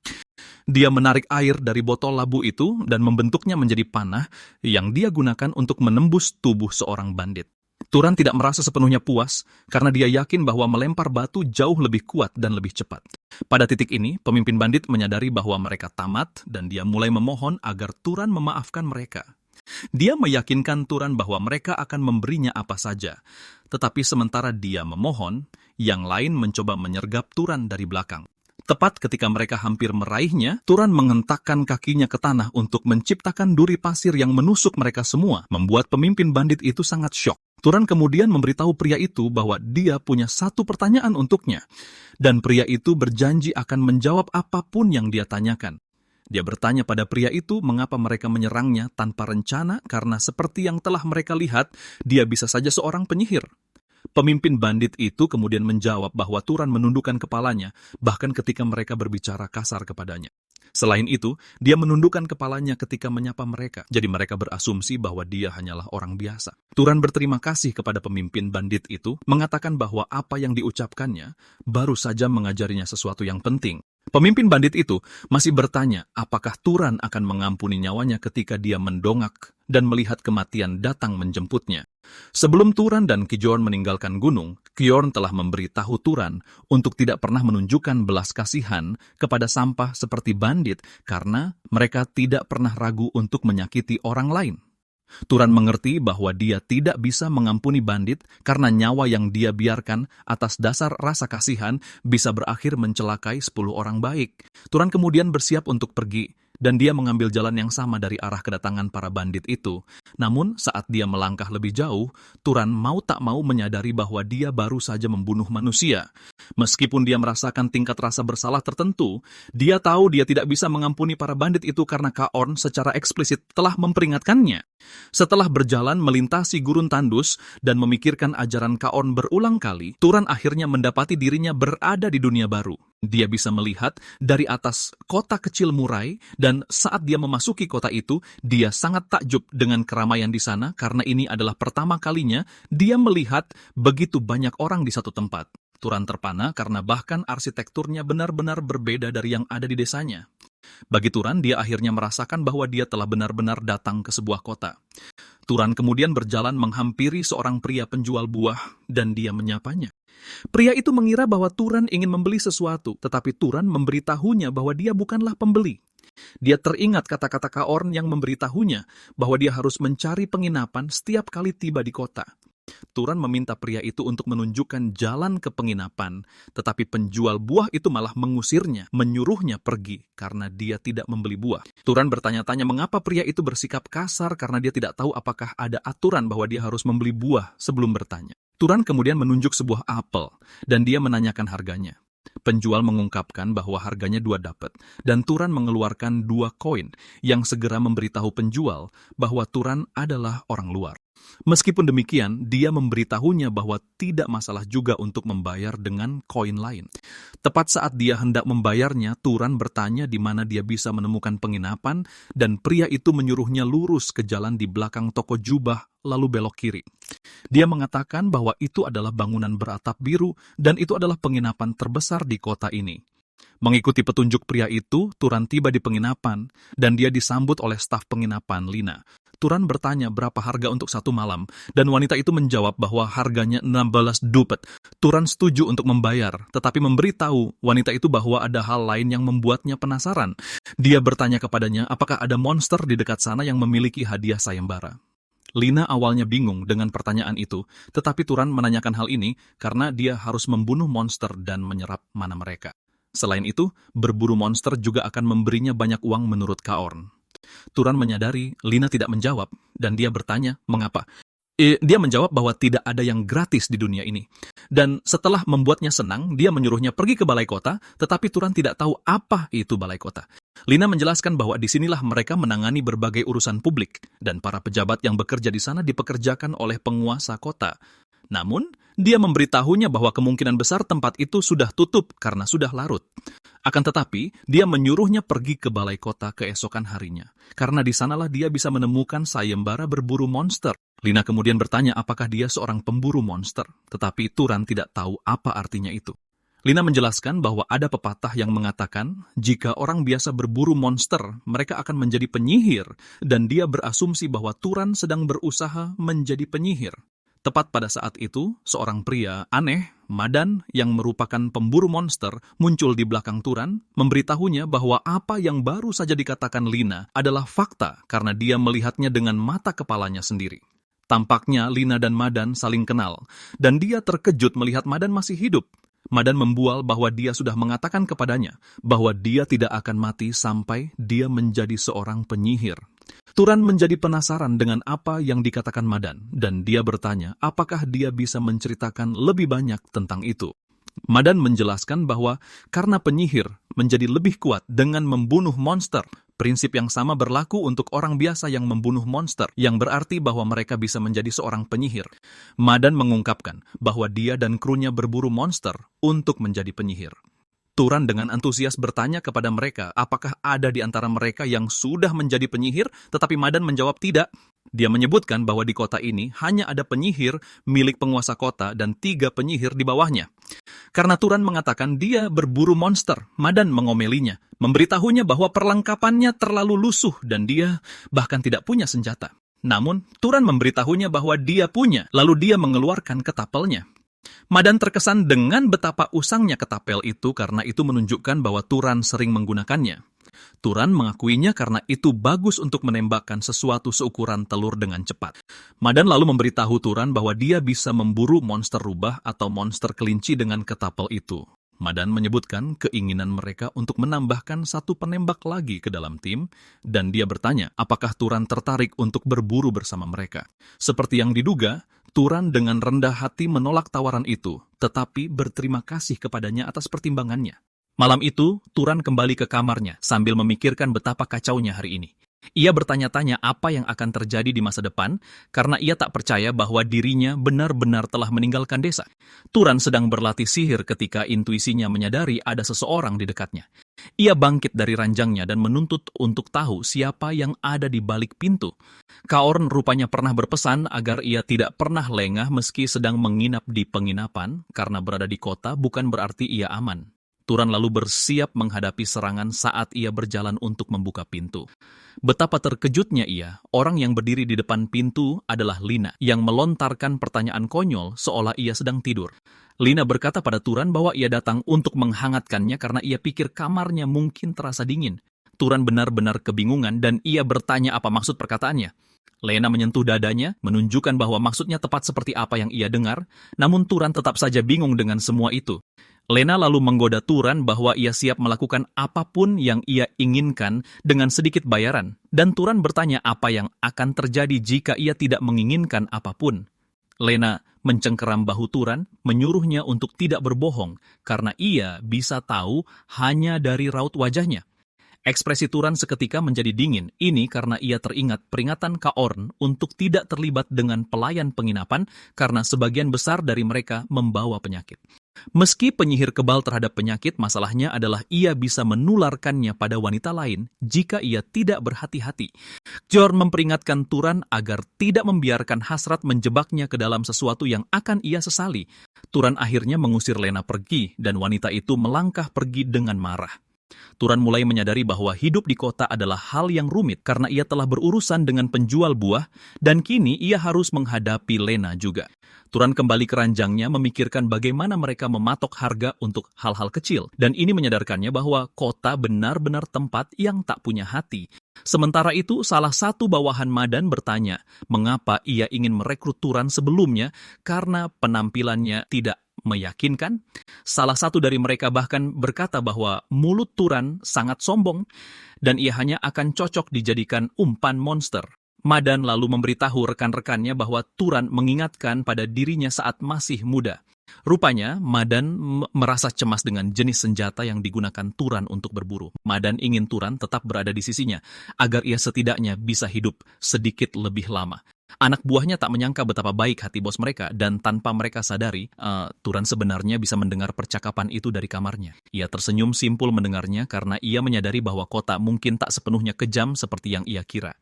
Dia menarik air dari botol labu itu dan membentuknya menjadi panah yang dia gunakan untuk menembus tubuh seorang bandit. Turan tidak merasa sepenuhnya puas karena dia yakin bahwa melempar batu jauh lebih kuat dan lebih cepat. Pada titik ini, pemimpin bandit menyadari bahwa mereka tamat dan dia mulai memohon agar Turan memaafkan mereka. Dia meyakinkan Turan bahwa mereka akan memberinya apa saja. Tetapi sementara dia memohon, yang lain mencoba menyergap Turan dari belakang. Tepat ketika mereka hampir meraihnya, Turan menghentakkan kakinya ke tanah untuk menciptakan duri pasir yang menusuk mereka semua, membuat pemimpin bandit itu sangat syok. Turan kemudian memberitahu pria itu bahwa dia punya satu pertanyaan untuknya, dan pria itu berjanji akan menjawab apapun yang dia tanyakan. Dia bertanya pada pria itu mengapa mereka menyerangnya tanpa rencana karena seperti yang telah mereka lihat, dia bisa saja seorang penyihir. Pemimpin bandit itu kemudian menjawab bahwa Turan menundukkan kepalanya, bahkan ketika mereka berbicara kasar kepadanya. Selain itu, dia menundukkan kepalanya ketika menyapa mereka, jadi mereka berasumsi bahwa dia hanyalah orang biasa. Turan berterima kasih kepada pemimpin bandit itu, mengatakan bahwa apa yang diucapkannya baru saja mengajarinya sesuatu yang penting. Pemimpin bandit itu masih bertanya apakah Turan akan mengampuni nyawanya ketika dia mendongak dan melihat kematian datang menjemputnya. Sebelum Turan dan Kijorn meninggalkan gunung, Kijorn telah memberitahu Turan untuk tidak pernah menunjukkan belas kasihan kepada sampah seperti bandit karena mereka tidak pernah ragu untuk menyakiti orang lain. Turan mengerti bahwa dia tidak bisa mengampuni bandit karena nyawa yang dia biarkan atas dasar rasa kasihan bisa berakhir mencelakai 10 orang baik. Turan kemudian bersiap untuk pergi, dan dia mengambil jalan yang sama dari arah kedatangan para bandit itu. Namun saat dia melangkah lebih jauh, Turan mau tak mau menyadari bahwa dia baru saja membunuh manusia. Meskipun dia merasakan tingkat rasa bersalah tertentu, dia tahu dia tidak bisa mengampuni para bandit itu karena Kaorn secara eksplisit telah memperingatkannya. Setelah berjalan melintasi gurun tandus dan memikirkan ajaran Kaorn berulang kali, Turan akhirnya mendapati dirinya berada di dunia baru. Dia bisa melihat dari atas kota kecil Murai, dan saat dia memasuki kota itu, dia sangat takjub dengan keramaian di sana karena ini adalah pertama kalinya dia melihat begitu banyak orang di satu tempat. Turan terpana karena bahkan arsitekturnya benar-benar berbeda dari yang ada di desanya. Bagi Turan, dia akhirnya merasakan bahwa dia telah benar-benar datang ke sebuah kota. Turan kemudian berjalan menghampiri seorang pria penjual buah dan dia menyapanya. Pria itu mengira bahwa Turan ingin membeli sesuatu, tetapi Turan memberitahunya bahwa dia bukanlah pembeli. Dia teringat kata-kata Kaorn yang memberitahunya bahwa dia harus mencari penginapan setiap kali tiba di kota. Turan meminta pria itu untuk menunjukkan jalan ke penginapan, tetapi penjual buah itu malah mengusirnya, menyuruhnya pergi karena dia tidak membeli buah. Turan bertanya-tanya mengapa pria itu bersikap kasar karena dia tidak tahu apakah ada aturan bahwa dia harus membeli buah sebelum bertanya. Turan kemudian menunjuk sebuah apel dan dia menanyakan harganya. Penjual mengungkapkan bahwa harganya 2 dapat, dan Turan mengeluarkan 2 koin yang segera memberitahu penjual bahwa Turan adalah orang luar. Meskipun demikian, dia memberitahunya bahwa tidak masalah juga untuk membayar dengan koin lain. Tepat saat dia hendak membayarnya, Turan bertanya di mana dia bisa menemukan penginapan, dan pria itu menyuruhnya lurus ke jalan di belakang toko jubah, lalu belok kiri. Dia mengatakan bahwa itu adalah bangunan beratap biru, dan itu adalah penginapan terbesar di kota ini. Mengikuti petunjuk pria itu, Turan tiba di penginapan, dan dia disambut oleh staf penginapan, Lina. Turan bertanya berapa harga untuk 1 malam, dan wanita itu menjawab bahwa harganya 16 dupet. Turan setuju untuk membayar, tetapi memberitahu wanita itu bahwa ada hal lain yang membuatnya penasaran. Dia bertanya kepadanya apakah ada monster di dekat sana yang memiliki hadiah sayembara. Lina awalnya bingung dengan pertanyaan itu, tetapi Turan menanyakan hal ini karena dia harus membunuh monster dan menyerap mana mereka. Selain itu, berburu monster juga akan memberinya banyak uang menurut Kaorn. Turan menyadari Lina tidak menjawab, dan dia bertanya, mengapa? Dia menjawab bahwa tidak ada yang gratis di dunia ini. Dan setelah membuatnya senang, dia menyuruhnya pergi ke balai kota, tetapi Turan tidak tahu apa itu balai kota. Lina menjelaskan bahwa disinilah mereka menangani berbagai urusan publik, dan para pejabat yang bekerja di sana dipekerjakan oleh penguasa kota. Namun, dia memberitahunya bahwa kemungkinan besar tempat itu sudah tutup karena sudah larut. Akan tetapi, dia menyuruhnya pergi ke balai kota keesokan harinya, karena di sanalah dia bisa menemukan sayembara berburu monster. Lina kemudian bertanya apakah dia seorang pemburu monster, tetapi Turan tidak tahu apa artinya itu. Lina menjelaskan bahwa ada pepatah yang mengatakan, jika orang biasa berburu monster, mereka akan menjadi penyihir, dan dia berasumsi bahwa Turan sedang berusaha menjadi penyihir. Tepat pada saat itu, seorang pria aneh, Madan, yang merupakan pemburu monster, muncul di belakang Turan, memberitahunya bahwa apa yang baru saja dikatakan Lina adalah fakta karena dia melihatnya dengan mata kepalanya sendiri. Tampaknya Lina dan Madan saling kenal, dan dia terkejut melihat Madan masih hidup. Madan membual bahwa dia sudah mengatakan kepadanya bahwa dia tidak akan mati sampai dia menjadi seorang penyihir. Turan menjadi penasaran dengan apa yang dikatakan Madan, dan dia bertanya apakah dia bisa menceritakan lebih banyak tentang itu. Madan menjelaskan bahwa karena penyihir menjadi lebih kuat dengan membunuh monster, prinsip yang sama berlaku untuk orang biasa yang membunuh monster, yang berarti bahwa mereka bisa menjadi seorang penyihir. Madan mengungkapkan bahwa dia dan krunya berburu monster untuk menjadi penyihir. Turan dengan antusias bertanya kepada mereka apakah ada di antara mereka yang sudah menjadi penyihir, tetapi Madan menjawab tidak. Dia menyebutkan bahwa di kota ini hanya ada penyihir milik penguasa kota dan 3 penyihir di bawahnya. Karena Turan mengatakan dia berburu monster, Madan mengomelinya, memberitahunya bahwa perlengkapannya terlalu lusuh dan dia bahkan tidak punya senjata. Namun, Turan memberitahunya bahwa dia punya, lalu dia mengeluarkan ketapelnya. Madan terkesan dengan betapa usangnya ketapel itu karena itu menunjukkan bahwa Turan sering menggunakannya. Turan mengakuinya karena itu bagus untuk menembakkan sesuatu seukuran telur dengan cepat. Madan lalu memberitahu Turan bahwa dia bisa memburu monster rubah atau monster kelinci dengan ketapel itu. Madan menyebutkan keinginan mereka untuk menambahkan 1 penembak lagi ke dalam tim, dan dia bertanya apakah Turan tertarik untuk berburu bersama mereka. Seperti yang diduga, Turan dengan rendah hati menolak tawaran itu, tetapi berterima kasih kepadanya atas pertimbangannya. Malam itu, Turan kembali ke kamarnya sambil memikirkan betapa kacaunya hari ini. Ia bertanya-tanya apa yang akan terjadi di masa depan karena ia tak percaya bahwa dirinya benar-benar telah meninggalkan desa. Turan sedang berlatih sihir ketika intuisinya menyadari ada seseorang di dekatnya. Ia bangkit dari ranjangnya dan menuntut untuk tahu siapa yang ada di balik pintu. Kaorn rupanya pernah berpesan agar ia tidak pernah lengah meski sedang menginap di penginapan karena berada di kota bukan berarti ia aman. Turan lalu bersiap menghadapi serangan saat ia berjalan untuk membuka pintu. Betapa terkejutnya ia, orang yang berdiri di depan pintu adalah Lina, yang melontarkan pertanyaan konyol seolah ia sedang tidur. Lina berkata pada Turan bahwa ia datang untuk menghangatkannya karena ia pikir kamarnya mungkin terasa dingin. Turan benar-benar kebingungan dan ia bertanya apa maksud perkataannya. Lena menyentuh dadanya, menunjukkan bahwa maksudnya tepat seperti apa yang ia dengar, namun Turan tetap saja bingung dengan semua itu. Lena lalu menggoda Turan bahwa ia siap melakukan apapun yang ia inginkan dengan sedikit bayaran, dan Turan bertanya apa yang akan terjadi jika ia tidak menginginkan apapun. Lena mencengkeram bahu Turan, menyuruhnya untuk tidak berbohong, karena ia bisa tahu hanya dari raut wajahnya. Ekspresi Turan seketika menjadi dingin, ini karena ia teringat peringatan Kaorn untuk tidak terlibat dengan pelayan penginapan karena sebagian besar dari mereka membawa penyakit. Meski penyihir kebal terhadap penyakit, masalahnya adalah ia bisa menularkannya pada wanita lain jika ia tidak berhati-hati. Jorn memperingatkan Turan agar tidak membiarkan hasrat menjebaknya ke dalam sesuatu yang akan ia sesali. Turan akhirnya mengusir Lena pergi dan wanita itu melangkah pergi dengan marah. Turan mulai menyadari bahwa hidup di kota adalah hal yang rumit karena ia telah berurusan dengan penjual buah dan kini ia harus menghadapi Lena juga. Turan kembali ke ranjangnya memikirkan bagaimana mereka mematok harga untuk hal-hal kecil dan ini menyadarkannya bahwa kota benar-benar tempat yang tak punya hati. Sementara itu, salah satu bawahan Madan bertanya mengapa ia ingin merekrut Turan sebelumnya karena penampilannya tidak meyakinkan. Salah satu dari mereka bahkan berkata bahwa mulut Turan sangat sombong dan ia hanya akan cocok dijadikan umpan monster. Madan lalu memberitahu rekan-rekannya bahwa Turan mengingatkan pada dirinya saat masih muda. Rupanya, Madan merasa cemas dengan jenis senjata yang digunakan Turan untuk berburu. Madan ingin Turan tetap berada di sisinya, agar ia setidaknya bisa hidup sedikit lebih lama. Anak buahnya tak menyangka betapa baik hati bos mereka, dan tanpa mereka sadari, Turan sebenarnya bisa mendengar percakapan itu dari kamarnya. Ia tersenyum simpul mendengarnya karena ia menyadari bahwa kota mungkin tak sepenuhnya kejam seperti yang ia kira.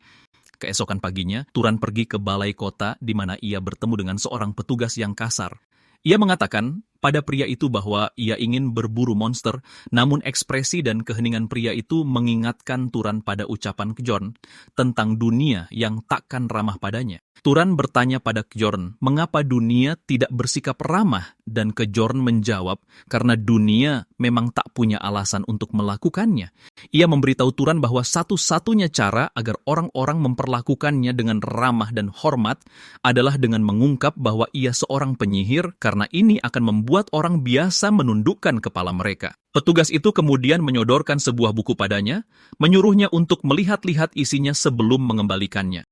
Keesokan paginya, Turan pergi ke balai kota di mana ia bertemu dengan seorang petugas yang kasar. Ia mengatakan pada pria itu bahwa ia ingin berburu monster, namun ekspresi dan keheningan pria itu mengingatkan Turan pada ucapan Kjorn tentang dunia yang takkan ramah padanya. Turan bertanya pada Kjorn mengapa dunia tidak bersikap ramah dan Kjorn menjawab karena dunia memang tak punya alasan untuk melakukannya. Ia memberitahu Turan bahwa satu-satunya cara agar orang-orang memperlakukannya dengan ramah dan hormat adalah dengan mengungkap bahwa ia seorang penyihir karena ini akan membuat membuat orang biasa menundukkan kepala mereka. Petugas itu kemudian menyodorkan sebuah buku padanya, menyuruhnya untuk melihat-lihat isinya sebelum mengembalikannya.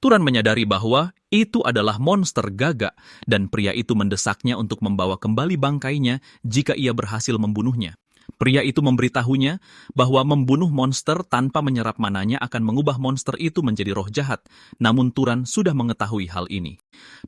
Turan menyadari bahwa itu adalah monster gagak, dan pria itu mendesaknya untuk membawa kembali bangkainya jika ia berhasil membunuhnya. Pria itu memberitahunya bahwa membunuh monster tanpa menyerap mananya akan mengubah monster itu menjadi roh jahat, namun Turan sudah mengetahui hal ini.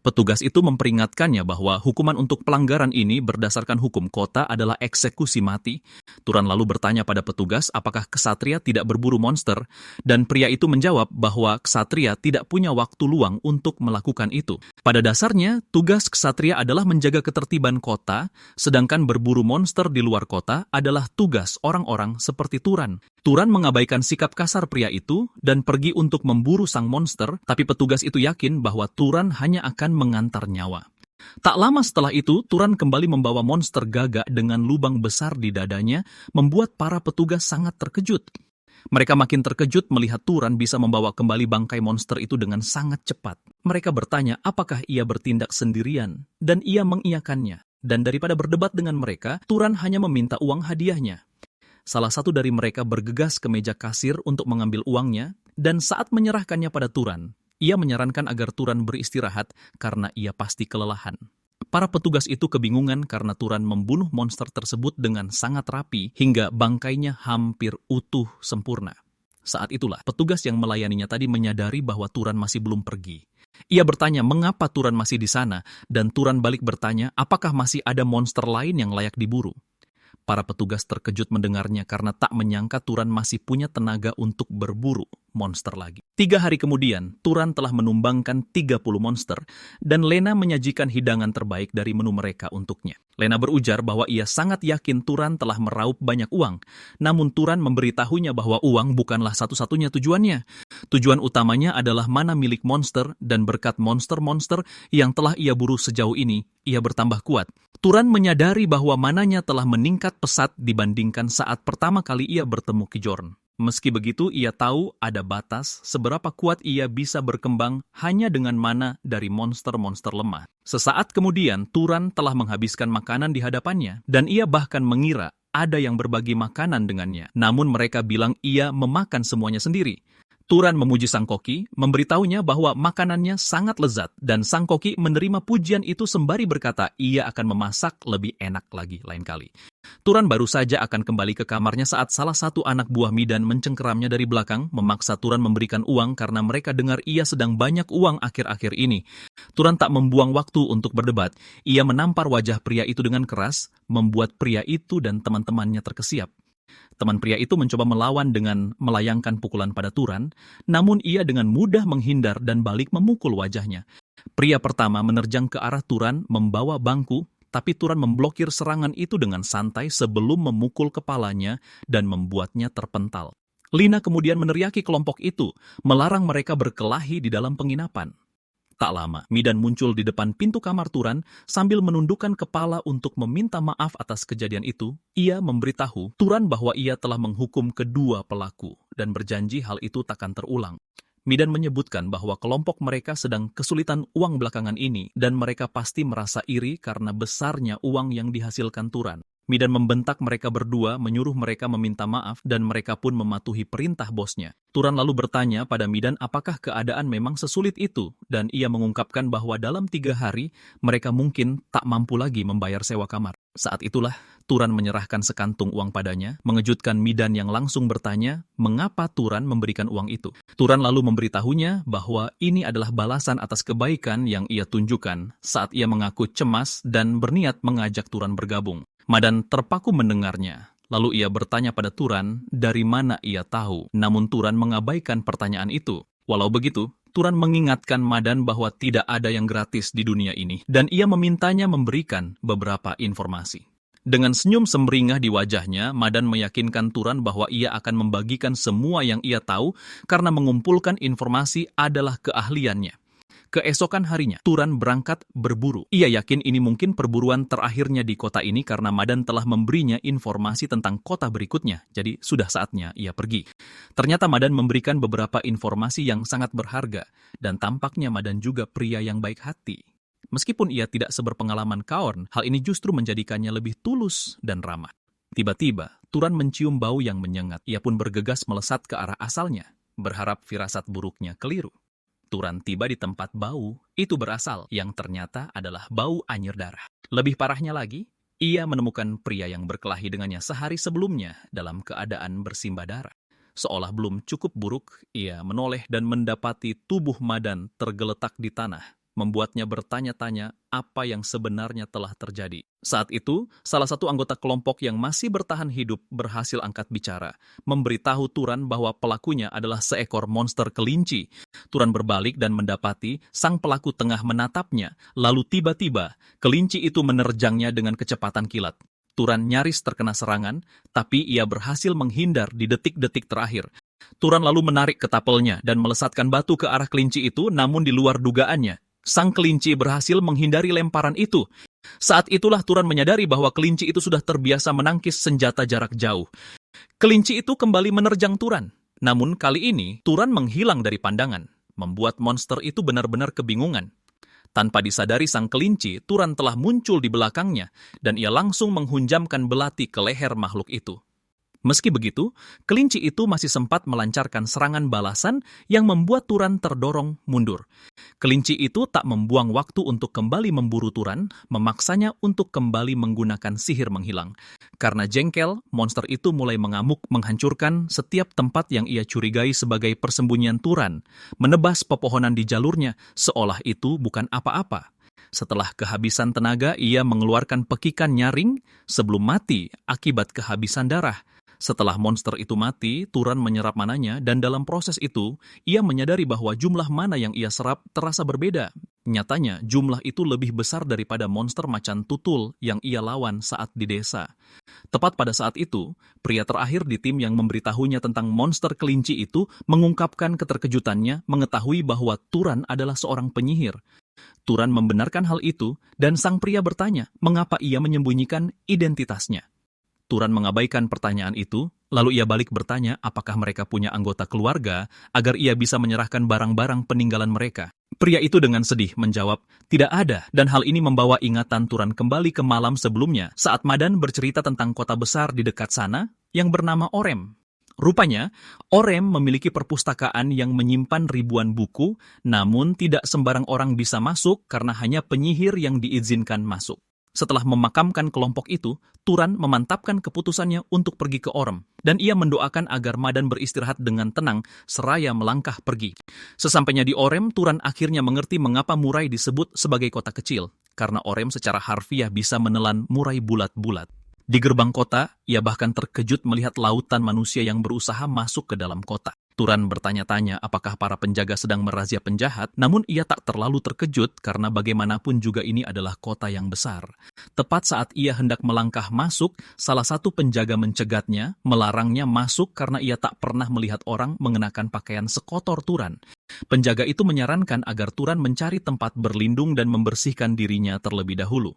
Petugas itu memperingatkannya bahwa hukuman untuk pelanggaran ini berdasarkan hukum kota adalah eksekusi mati. Turan lalu bertanya pada petugas apakah ksatria tidak berburu monster, dan pria itu menjawab bahwa ksatria tidak punya waktu luang untuk melakukan itu. Pada dasarnya, tugas ksatria adalah menjaga ketertiban kota, sedangkan berburu monster di luar kota adalah tugas orang-orang seperti Turan. Turan mengabaikan sikap kasar pria itu dan pergi untuk memburu sang monster, tapi petugas itu yakin bahwa Turan hanya akan mengantar nyawa. Tak lama setelah itu, Turan kembali membawa monster gagak dengan lubang besar di dadanya, membuat para petugas sangat terkejut. Mereka makin terkejut melihat Turan bisa membawa kembali bangkai monster itu dengan sangat cepat. Mereka bertanya apakah ia bertindak sendirian, dan ia mengiyakannya. Dan daripada berdebat dengan mereka, Turan hanya meminta uang hadiahnya. Salah satu dari mereka bergegas ke meja kasir untuk mengambil uangnya, dan saat menyerahkannya pada Turan, ia menyarankan agar Turan beristirahat karena ia pasti kelelahan. Para petugas itu kebingungan karena Turan membunuh monster tersebut dengan sangat rapi hingga bangkainya hampir utuh sempurna. Saat itulah petugas yang melayaninya tadi menyadari bahwa Turan masih belum pergi. Ia bertanya mengapa Turan masih di sana, dan Turan balik bertanya apakah masih ada monster lain yang layak diburu. Para petugas terkejut mendengarnya karena tak menyangka Turan masih punya tenaga untuk berburu monster lagi. 3 hari kemudian, Turan telah menumbangkan 30 monster, dan Lena menyajikan hidangan terbaik dari menu mereka untuknya. Lena berujar bahwa ia sangat yakin Turan telah meraup banyak uang, namun Turan memberitahunya bahwa uang bukanlah satu-satunya tujuannya. Tujuan utamanya adalah mana milik monster, dan berkat monster-monster yang telah ia buru sejauh ini, ia bertambah kuat. Turan menyadari bahwa mananya telah meningkat pesat dibandingkan saat pertama kali ia bertemu Kijorn. Meski begitu, ia tahu ada batas seberapa kuat ia bisa berkembang hanya dengan mana dari monster-monster lemah. Sesaat kemudian, Turan telah menghabiskan makanan di hadapannya, dan ia bahkan mengira ada yang berbagi makanan dengannya. Namun mereka bilang ia memakan semuanya sendiri. Turan memuji sang koki, memberitahunya bahwa makanannya sangat lezat, dan sang koki menerima pujian itu sembari berkata ia akan memasak lebih enak lagi lain kali. Turan baru saja akan kembali ke kamarnya saat salah satu anak buah Midan mencengkeramnya dari belakang, memaksa Turan memberikan uang karena mereka dengar ia sedang banyak uang akhir-akhir ini. Turan tak membuang waktu untuk berdebat. Ia menampar wajah pria itu dengan keras, membuat pria itu dan teman-temannya terkesiap. Teman pria itu mencoba melawan dengan melayangkan pukulan pada Turan, namun ia dengan mudah menghindar dan balik memukul wajahnya. Pria pertama menerjang ke arah Turan membawa bangku, tapi Turan memblokir serangan itu dengan santai sebelum memukul kepalanya dan membuatnya terpental. Lina kemudian meneriaki kelompok itu, melarang mereka berkelahi di dalam penginapan. Tak lama, Midan muncul di depan pintu kamar Turan sambil menundukkan kepala untuk meminta maaf atas kejadian itu. Ia memberitahu Turan bahwa ia telah menghukum kedua pelaku dan berjanji hal itu takkan terulang. Midan menyebutkan bahwa kelompok mereka sedang kesulitan uang belakangan ini dan mereka pasti merasa iri karena besarnya uang yang dihasilkan Turan. Midan membentak mereka berdua, menyuruh mereka meminta maaf, dan mereka pun mematuhi perintah bosnya. Turan lalu bertanya pada Midan apakah keadaan memang sesulit itu, dan ia mengungkapkan bahwa dalam 3 hari, mereka mungkin tak mampu lagi membayar sewa kamar. Saat itulah, Turan menyerahkan sekantung uang padanya, mengejutkan Midan yang langsung bertanya mengapa Turan memberikan uang itu. Turan lalu memberitahunya bahwa ini adalah balasan atas kebaikan yang ia tunjukkan saat ia mengaku cemas dan berniat mengajak Turan bergabung. Madan terpaku mendengarnya. Lalu ia bertanya pada Turan dari mana ia tahu. Namun Turan mengabaikan pertanyaan itu. Walau begitu, Turan mengingatkan Madan bahwa tidak ada yang gratis di dunia ini. Dan ia memintanya memberikan beberapa informasi. Dengan senyum semringah di wajahnya, Madan meyakinkan Turan bahwa ia akan membagikan semua yang ia tahu karena mengumpulkan informasi adalah keahliannya. Keesokan harinya, Turan berangkat berburu. Ia yakin ini mungkin perburuan terakhirnya di kota ini karena Madan telah memberinya informasi tentang kota berikutnya, jadi sudah saatnya ia pergi. Ternyata Madan memberikan beberapa informasi yang sangat berharga, dan tampaknya Madan juga pria yang baik hati. Meskipun ia tidak seberpengalaman Kaorn, hal ini justru menjadikannya lebih tulus dan ramah. Tiba-tiba, Turan mencium bau yang menyengat. Ia pun bergegas melesat ke arah asalnya, berharap firasat buruknya keliru. Turan tiba di tempat bau itu berasal, yang ternyata adalah bau anyir darah. Lebih parahnya lagi, ia menemukan pria yang berkelahi dengannya sehari sebelumnya dalam keadaan bersimbah darah. Seolah belum cukup buruk, ia menoleh dan mendapati tubuh Madan tergeletak di tanah, membuatnya bertanya-tanya apa yang sebenarnya telah terjadi. Saat itu, salah satu anggota kelompok yang masih bertahan hidup berhasil angkat bicara, memberitahu Turan bahwa pelakunya adalah seekor monster kelinci. Turan berbalik dan mendapati sang pelaku tengah menatapnya, lalu tiba-tiba kelinci itu menerjangnya dengan kecepatan kilat. Turan nyaris terkena serangan, tapi ia berhasil menghindar di detik-detik terakhir. Turan lalu menarik ketapelnya dan melesatkan batu ke arah kelinci itu, namun di luar dugaannya, sang kelinci berhasil menghindari lemparan itu. Saat itulah Turan menyadari bahwa kelinci itu sudah terbiasa menangkis senjata jarak jauh. Kelinci itu kembali menerjang Turan. Namun kali ini, Turan menghilang dari pandangan, membuat monster itu benar-benar kebingungan. Tanpa disadari sang kelinci, Turan telah muncul di belakangnya, dan ia langsung menghunjamkan belati ke leher makhluk itu. Meski begitu, kelinci itu masih sempat melancarkan serangan balasan yang membuat Turan terdorong mundur. Kelinci itu tak membuang waktu untuk kembali memburu Turan, memaksanya untuk kembali menggunakan sihir menghilang. Karena jengkel, monster itu mulai mengamuk menghancurkan setiap tempat yang ia curigai sebagai persembunyian Turan, menebas pepohonan di jalurnya seolah itu bukan apa-apa. Setelah kehabisan tenaga, ia mengeluarkan pekikan nyaring sebelum mati akibat kehabisan darah. Setelah monster itu mati, Turan menyerap mananya dan dalam proses itu, ia menyadari bahwa jumlah mana yang ia serap terasa berbeda. Nyatanya, jumlah itu lebih besar daripada monster macan tutul yang ia lawan saat di desa. Tepat pada saat itu, pria terakhir di tim yang memberitahunya tentang monster kelinci itu mengungkapkan keterkejutannya mengetahui bahwa Turan adalah seorang penyihir. Turan membenarkan hal itu dan sang pria bertanya mengapa ia menyembunyikan identitasnya. Turan mengabaikan pertanyaan itu, lalu ia balik bertanya apakah mereka punya anggota keluarga agar ia bisa menyerahkan barang-barang peninggalan mereka. Pria itu dengan sedih menjawab, tidak ada, dan hal ini membawa ingatan Turan kembali ke malam sebelumnya saat Madan bercerita tentang kota besar di dekat sana yang bernama Orem. Rupanya, Orem memiliki perpustakaan yang menyimpan ribuan buku, namun tidak sembarang orang bisa masuk karena hanya penyihir yang diizinkan masuk. Setelah memakamkan kelompok itu, Turan memantapkan keputusannya untuk pergi ke Orem, dan ia mendoakan agar Madan beristirahat dengan tenang seraya melangkah pergi. Sesampainya di Orem, Turan akhirnya mengerti mengapa Murai disebut sebagai kota kecil, karena Orem secara harfiah bisa menelan Murai bulat-bulat. Di gerbang kota, ia bahkan terkejut melihat lautan manusia yang berusaha masuk ke dalam kota. Turan bertanya-tanya apakah para penjaga sedang merazia penjahat, namun ia tak terlalu terkejut karena bagaimanapun juga ini adalah kota yang besar. Tepat saat ia hendak melangkah masuk, salah satu penjaga mencegatnya, melarangnya masuk karena ia tak pernah melihat orang mengenakan pakaian sekotor Turan. Penjaga itu menyarankan agar Turan mencari tempat berlindung dan membersihkan dirinya terlebih dahulu.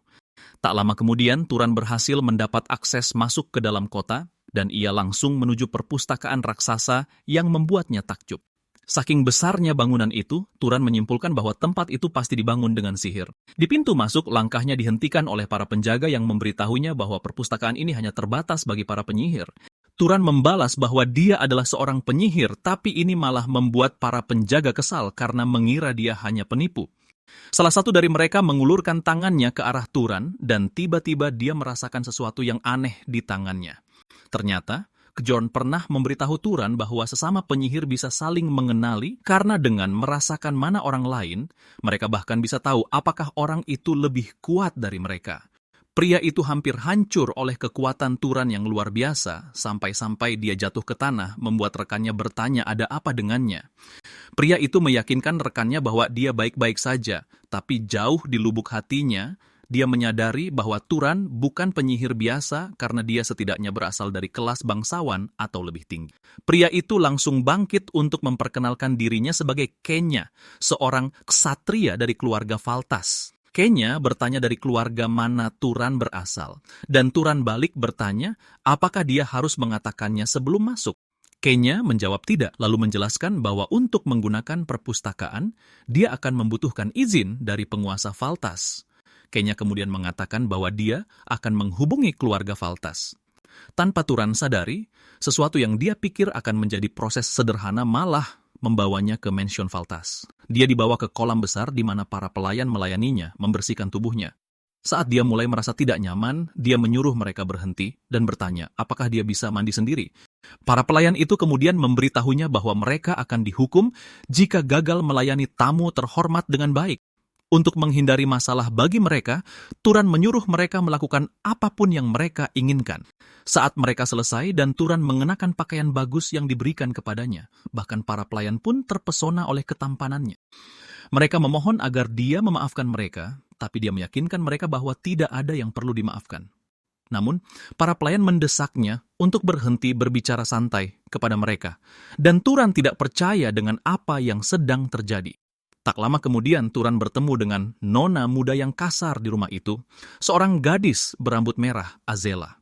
Tak lama kemudian, Turan berhasil mendapat akses masuk ke dalam kota, dan ia langsung menuju perpustakaan raksasa yang membuatnya takjub. Saking besarnya bangunan itu, Turan menyimpulkan bahwa tempat itu pasti dibangun dengan sihir. Di pintu masuk, langkahnya dihentikan oleh para penjaga yang memberitahunya bahwa perpustakaan ini hanya terbatas bagi para penyihir. Turan membalas bahwa dia adalah seorang penyihir, tapi ini malah membuat para penjaga kesal karena mengira dia hanya penipu. Salah satu dari mereka mengulurkan tangannya ke arah Turan, dan tiba-tiba dia merasakan sesuatu yang aneh di tangannya. Ternyata, Kjorn pernah memberitahu Turan bahwa sesama penyihir bisa saling mengenali karena dengan merasakan mana orang lain, mereka bahkan bisa tahu apakah orang itu lebih kuat dari mereka. Pria itu hampir hancur oleh kekuatan Turan yang luar biasa, sampai-sampai dia jatuh ke tanah, membuat rekannya bertanya ada apa dengannya. Pria itu meyakinkan rekannya bahwa dia baik-baik saja, tapi jauh di lubuk hatinya, dia menyadari bahwa Turan bukan penyihir biasa karena dia setidaknya berasal dari kelas bangsawan atau lebih tinggi. Pria itu langsung bangkit untuk memperkenalkan dirinya sebagai Kenya, seorang ksatria dari keluarga Valtas. Kenya bertanya dari keluarga mana Turan berasal, dan Turan balik bertanya apakah dia harus mengatakannya sebelum masuk. Kenya menjawab tidak, lalu menjelaskan bahwa untuk menggunakan perpustakaan, dia akan membutuhkan izin dari penguasa Valtas. Kenya kemudian mengatakan bahwa dia akan menghubungi keluarga Valtas. Tanpa Turan sadari, sesuatu yang dia pikir akan menjadi proses sederhana malah membawanya ke mansion Valtas. Dia dibawa ke kolam besar di mana para pelayan melayaninya, membersihkan tubuhnya. Saat dia mulai merasa tidak nyaman, dia menyuruh mereka berhenti dan bertanya apakah dia bisa mandi sendiri. Para pelayan itu kemudian memberitahunya bahwa mereka akan dihukum jika gagal melayani tamu terhormat dengan baik. Untuk menghindari masalah bagi mereka, Turan menyuruh mereka melakukan apapun yang mereka inginkan. Saat mereka selesai dan Turan mengenakan pakaian bagus yang diberikan kepadanya, bahkan para pelayan pun terpesona oleh ketampanannya. Mereka memohon agar dia memaafkan mereka, tapi dia meyakinkan mereka bahwa tidak ada yang perlu dimaafkan. Namun, para pelayan mendesaknya untuk berhenti berbicara santai kepada mereka, dan Turan tidak percaya dengan apa yang sedang terjadi. Tak lama kemudian, Turan bertemu dengan nona muda yang kasar di rumah itu, seorang gadis berambut merah, Azela.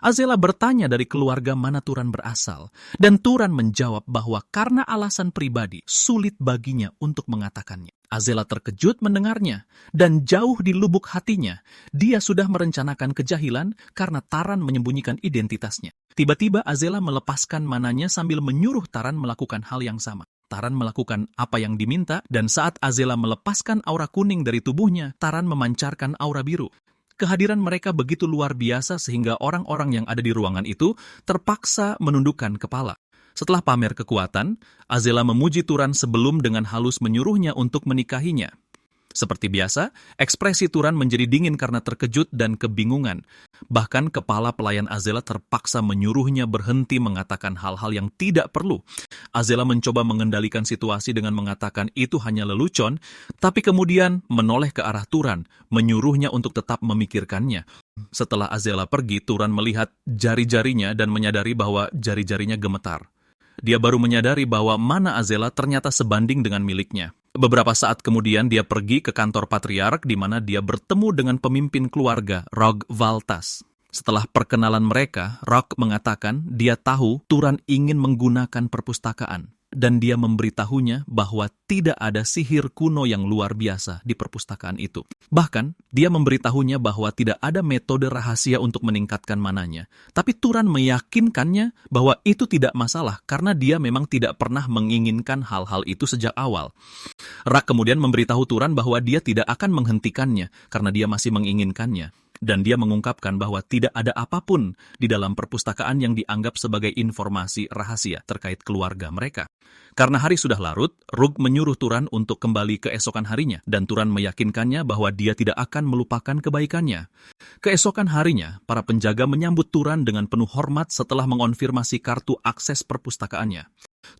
Azela bertanya dari keluarga mana Turan berasal, dan Turan menjawab bahwa karena alasan pribadi, sulit baginya untuk mengatakannya. Azela terkejut mendengarnya, dan jauh di lubuk hatinya, dia sudah merencanakan kejahilan karena Taran menyembunyikan identitasnya. Tiba-tiba Azela melepaskan mananya sambil menyuruh Taran melakukan hal yang sama. Taran melakukan apa yang diminta, dan saat Azela melepaskan aura kuning dari tubuhnya, Taran memancarkan aura biru. Kehadiran mereka begitu luar biasa sehingga orang-orang yang ada di ruangan itu terpaksa menundukkan kepala. Setelah pamer kekuatan, Azela memuji Turan sebelum dengan halus menyuruhnya untuk menikahinya. Seperti biasa, ekspresi Turan menjadi dingin karena terkejut dan kebingungan. Bahkan kepala pelayan Azela terpaksa menyuruhnya berhenti mengatakan hal-hal yang tidak perlu. Azela mencoba mengendalikan situasi dengan mengatakan itu hanya lelucon, tapi kemudian menoleh ke arah Turan, menyuruhnya untuk tetap memikirkannya. Setelah Azela pergi, Turan melihat jari-jarinya dan menyadari bahwa jari-jarinya gemetar. Dia baru menyadari bahwa mana Azela ternyata sebanding dengan miliknya. Beberapa saat kemudian dia pergi ke kantor patriark di mana dia bertemu dengan pemimpin keluarga, Rog Valtas. Setelah perkenalan mereka, Rog mengatakan dia tahu Turan ingin menggunakan perpustakaan. Dan dia memberitahunya bahwa tidak ada sihir kuno yang luar biasa di perpustakaan itu. Bahkan, dia memberitahunya bahwa tidak ada metode rahasia untuk meningkatkan mananya. Tapi Turan meyakinkannya bahwa itu tidak masalah karena dia memang tidak pernah menginginkan hal-hal itu sejak awal. Rak kemudian memberitahu Turan bahwa dia tidak akan menghentikannya karena dia masih menginginkannya. Dan dia mengungkapkan bahwa tidak ada apapun di dalam perpustakaan yang dianggap sebagai informasi rahasia terkait keluarga mereka. Karena hari sudah larut, Rug menyuruh Turan untuk kembali keesokan harinya, dan Turan meyakinkannya bahwa dia tidak akan melupakan kebaikannya. Keesokan harinya, para penjaga menyambut Turan dengan penuh hormat setelah mengonfirmasi kartu akses perpustakaannya.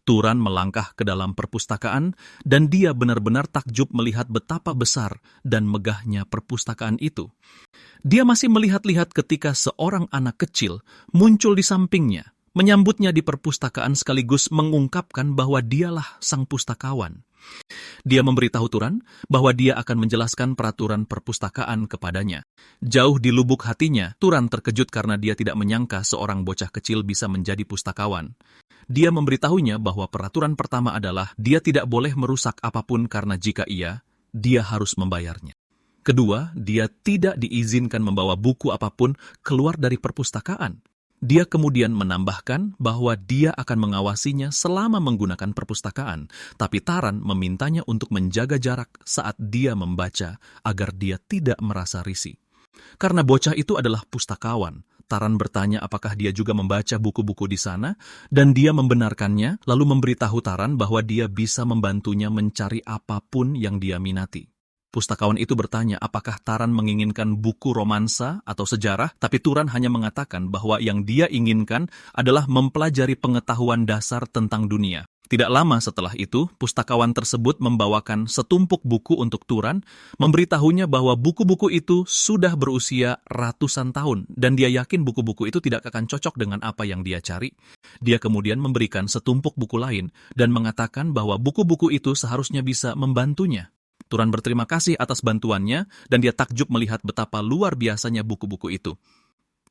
Turan melangkah ke dalam perpustakaan, dan dia benar-benar takjub melihat betapa besar dan megahnya perpustakaan itu. Dia masih melihat-lihat ketika seorang anak kecil muncul di sampingnya, menyambutnya di perpustakaan sekaligus mengungkapkan bahwa dialah sang pustakawan. Dia memberitahu Turan bahwa dia akan menjelaskan peraturan perpustakaan kepadanya. Jauh di lubuk hatinya, Turan terkejut karena dia tidak menyangka seorang bocah kecil bisa menjadi pustakawan. Dia memberitahunya bahwa peraturan pertama adalah dia tidak boleh merusak apapun karena jika iya, dia harus membayarnya. Kedua, dia tidak diizinkan membawa buku apapun keluar dari perpustakaan. Dia kemudian menambahkan bahwa dia akan mengawasinya selama menggunakan perpustakaan, tapi Taran memintanya untuk menjaga jarak saat dia membaca agar dia tidak merasa risih. Karena bocah itu adalah pustakawan, Taran bertanya apakah dia juga membaca buku-buku di sana, dan dia membenarkannya, lalu memberitahu Taran bahwa dia bisa membantunya mencari apapun yang dia minati. Pustakawan itu bertanya apakah Taran menginginkan buku romansa atau sejarah, tapi Turan hanya mengatakan bahwa yang dia inginkan adalah mempelajari pengetahuan dasar tentang dunia. Tidak lama setelah itu, pustakawan tersebut membawakan setumpuk buku untuk Turan, memberitahunya bahwa buku-buku itu sudah berusia ratusan tahun, dan dia yakin buku-buku itu tidak akan cocok dengan apa yang dia cari. Dia kemudian memberikan setumpuk buku lain, dan mengatakan bahwa buku-buku itu seharusnya bisa membantunya. Turan berterima kasih atas bantuannya, dan dia takjub melihat betapa luar biasanya buku-buku itu.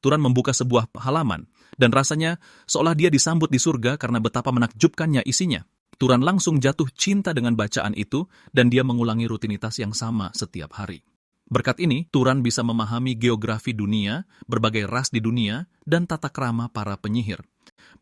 Turan membuka sebuah halaman, dan rasanya seolah dia disambut di surga karena betapa menakjubkannya isinya. Turan langsung jatuh cinta dengan bacaan itu, dan dia mengulangi rutinitas yang sama setiap hari. Berkat ini, Turan bisa memahami geografi dunia, berbagai ras di dunia, dan tata krama para penyihir.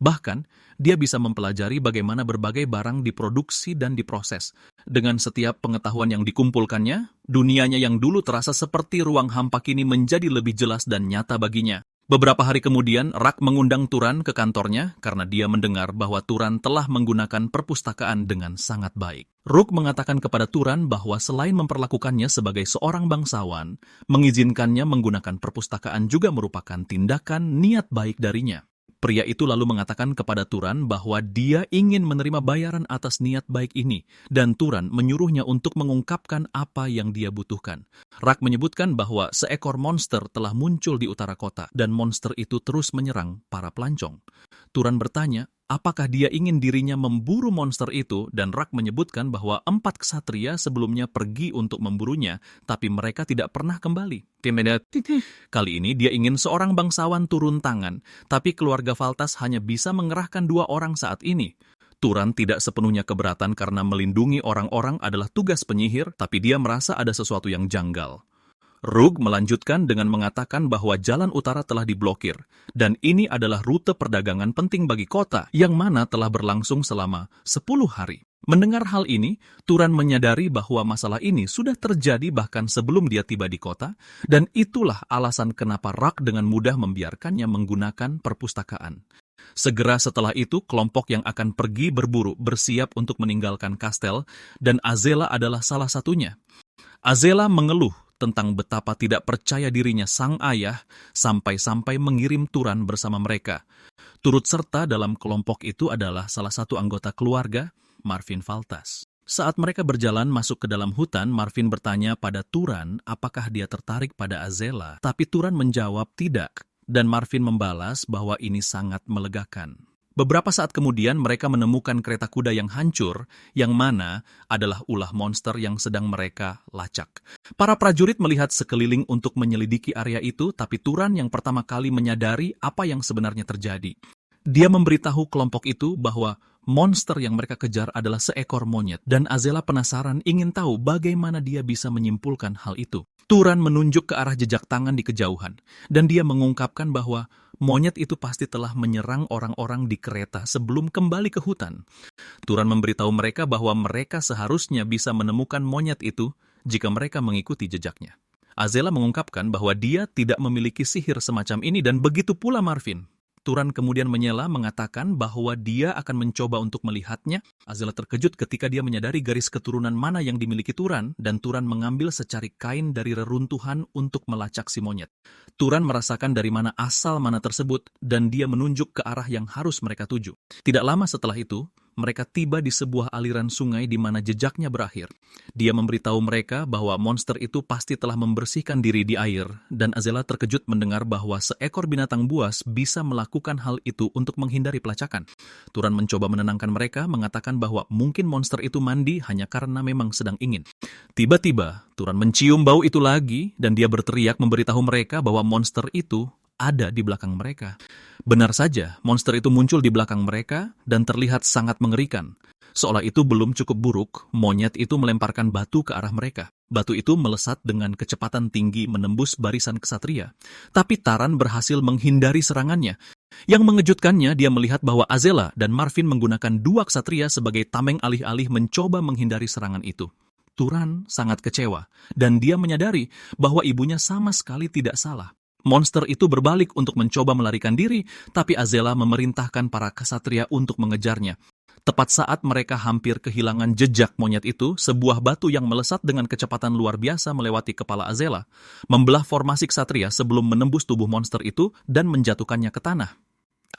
Bahkan, dia bisa mempelajari bagaimana berbagai barang diproduksi dan diproses. Dengan setiap pengetahuan yang dikumpulkannya, dunianya yang dulu terasa seperti ruang hampa kini menjadi lebih jelas dan nyata baginya. Beberapa hari kemudian, Rak mengundang Turan ke kantornya karena dia mendengar bahwa Turan telah menggunakan perpustakaan dengan sangat baik. Rook mengatakan kepada Turan bahwa selain memperlakukannya sebagai seorang bangsawan, mengizinkannya menggunakan perpustakaan juga merupakan tindakan niat baik darinya. Pria itu lalu mengatakan kepada Turan bahwa dia ingin menerima bayaran atas niat baik ini, dan Turan menyuruhnya untuk mengungkapkan apa yang dia butuhkan. Rak menyebutkan bahwa seekor monster telah muncul di utara kota, dan monster itu terus menyerang para pelancong. Turan bertanya, apakah dia ingin dirinya memburu monster itu, dan Rak menyebutkan bahwa 4 ksatria sebelumnya pergi untuk memburunya, tapi mereka tidak pernah kembali. Kali ini dia ingin seorang bangsawan turun tangan, tapi keluarga Valtas hanya bisa mengerahkan 2 orang saat ini. Turan tidak sepenuhnya keberatan karena melindungi orang-orang adalah tugas penyihir, tapi dia merasa ada sesuatu yang janggal. Rook melanjutkan dengan mengatakan bahwa jalan utara telah diblokir, dan ini adalah rute perdagangan penting bagi kota yang mana telah berlangsung selama 10 hari. Mendengar hal ini, Turan menyadari bahwa masalah ini sudah terjadi bahkan sebelum dia tiba di kota, dan itulah alasan kenapa Rak dengan mudah membiarkannya menggunakan perpustakaan. Segera setelah itu, kelompok yang akan pergi berburu bersiap untuk meninggalkan kastel, dan Azela adalah salah satunya. Azela mengeluh tentang betapa tidak percaya dirinya sang ayah sampai-sampai mengirim Turan bersama mereka. Turut serta dalam kelompok itu adalah salah satu anggota keluarga, Marvin Valtas. Saat mereka berjalan masuk ke dalam hutan, Marvin bertanya pada Turan apakah dia tertarik pada Azela, tapi Turan menjawab tidak, dan Marvin membalas bahwa ini sangat melegakan. Beberapa saat kemudian mereka menemukan kereta kuda yang hancur, yang mana adalah ulah monster yang sedang mereka lacak. Para prajurit melihat sekeliling untuk menyelidiki area itu, tapi Turan yang pertama kali menyadari apa yang sebenarnya terjadi. Dia memberitahu kelompok itu bahwa monster yang mereka kejar adalah seekor monyet, dan Azela penasaran ingin tahu bagaimana dia bisa menyimpulkan hal itu. Turan menunjuk ke arah jejak tangan di kejauhan, dan dia mengungkapkan bahwa monyet itu pasti telah menyerang orang-orang di kereta sebelum kembali ke hutan. Turan memberitahu mereka bahwa mereka seharusnya bisa menemukan monyet itu jika mereka mengikuti jejaknya. Azela mengungkapkan bahwa dia tidak memiliki sihir semacam ini, dan begitu pula Marvin. Turan kemudian menyela mengatakan bahwa dia akan mencoba untuk melihatnya. Azela terkejut ketika dia menyadari garis keturunan mana yang dimiliki Turan, dan Turan mengambil secari kain dari reruntuhan untuk melacak si monyet. Turan merasakan dari mana asal mana tersebut, dan dia menunjuk ke arah yang harus mereka tuju. Tidak lama setelah itu, mereka tiba di sebuah aliran sungai di mana jejaknya berakhir. Dia memberitahu mereka bahwa monster itu pasti telah membersihkan diri di air, dan Azela terkejut mendengar bahwa seekor binatang buas bisa melakukan hal itu untuk menghindari pelacakan. Turan mencoba menenangkan mereka, mengatakan bahwa mungkin monster itu mandi hanya karena memang sedang ingin. Tiba-tiba, Turan mencium bau itu lagi, dan dia berteriak memberitahu mereka bahwa monster itu ada di belakang mereka. Benar saja, monster itu muncul di belakang mereka dan terlihat sangat mengerikan. Seolah itu belum cukup buruk, monyet itu melemparkan batu ke arah mereka. Batu itu melesat dengan kecepatan tinggi menembus barisan ksatria. Tapi Taran berhasil menghindari serangannya. Yang mengejutkannya, dia melihat bahwa Azela dan Marvin menggunakan 2 ksatria sebagai tameng alih-alih mencoba menghindari serangan itu. Turan sangat kecewa, dan dia menyadari bahwa ibunya sama sekali tidak salah. Monster itu berbalik untuk mencoba melarikan diri, tapi Azela memerintahkan para ksatria untuk mengejarnya. Tepat saat mereka hampir kehilangan jejak monyet itu, sebuah batu yang melesat dengan kecepatan luar biasa melewati kepala Azela, membelah formasi ksatria sebelum menembus tubuh monster itu dan menjatuhkannya ke tanah.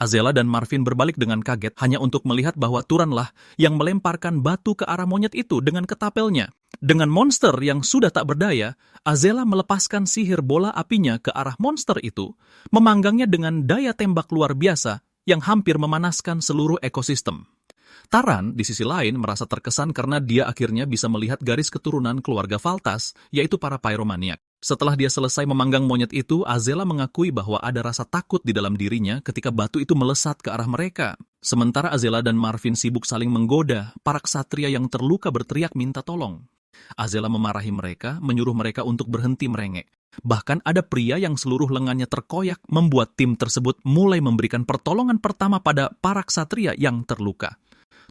Azela dan Marvin berbalik dengan kaget hanya untuk melihat bahwa Turanlah yang melemparkan batu ke arah monyet itu dengan ketapelnya. Dengan monster yang sudah tak berdaya, Azela melepaskan sihir bola apinya ke arah monster itu, memanggangnya dengan daya tembak luar biasa yang hampir memanaskan seluruh ekosistem. Taran, di sisi lain, merasa terkesan karena dia akhirnya bisa melihat garis keturunan keluarga Valtas, yaitu para pyromaniak. Setelah dia selesai memanggang monyet itu, Azela mengakui bahwa ada rasa takut di dalam dirinya ketika batu itu melesat ke arah mereka. Sementara Azela dan Marvin sibuk saling menggoda, para ksatria yang terluka berteriak minta tolong. Azela memarahi mereka, menyuruh mereka untuk berhenti merengek. Bahkan ada pria yang seluruh lengannya terkoyak membuat tim tersebut mulai memberikan pertolongan pertama pada para ksatria yang terluka.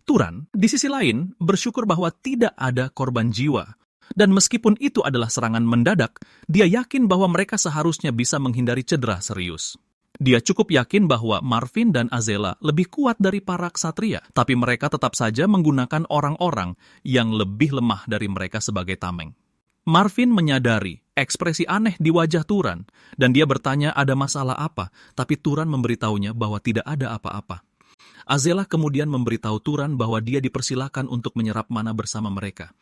Turan, di sisi lain, bersyukur bahwa tidak ada korban jiwa. Dan meskipun itu adalah serangan mendadak, dia yakin bahwa mereka seharusnya bisa menghindari cedera serius. Dia cukup yakin bahwa Marvin dan Azela lebih kuat dari para ksatria, tapi mereka tetap saja menggunakan orang-orang yang lebih lemah dari mereka sebagai tameng. Marvin menyadari ekspresi aneh di wajah Turan, dan dia bertanya ada masalah apa, tapi Turan memberitahunya bahwa tidak ada apa-apa. Azela kemudian memberitahu Turan bahwa dia dipersilakan untuk menyerap mana bersama mereka.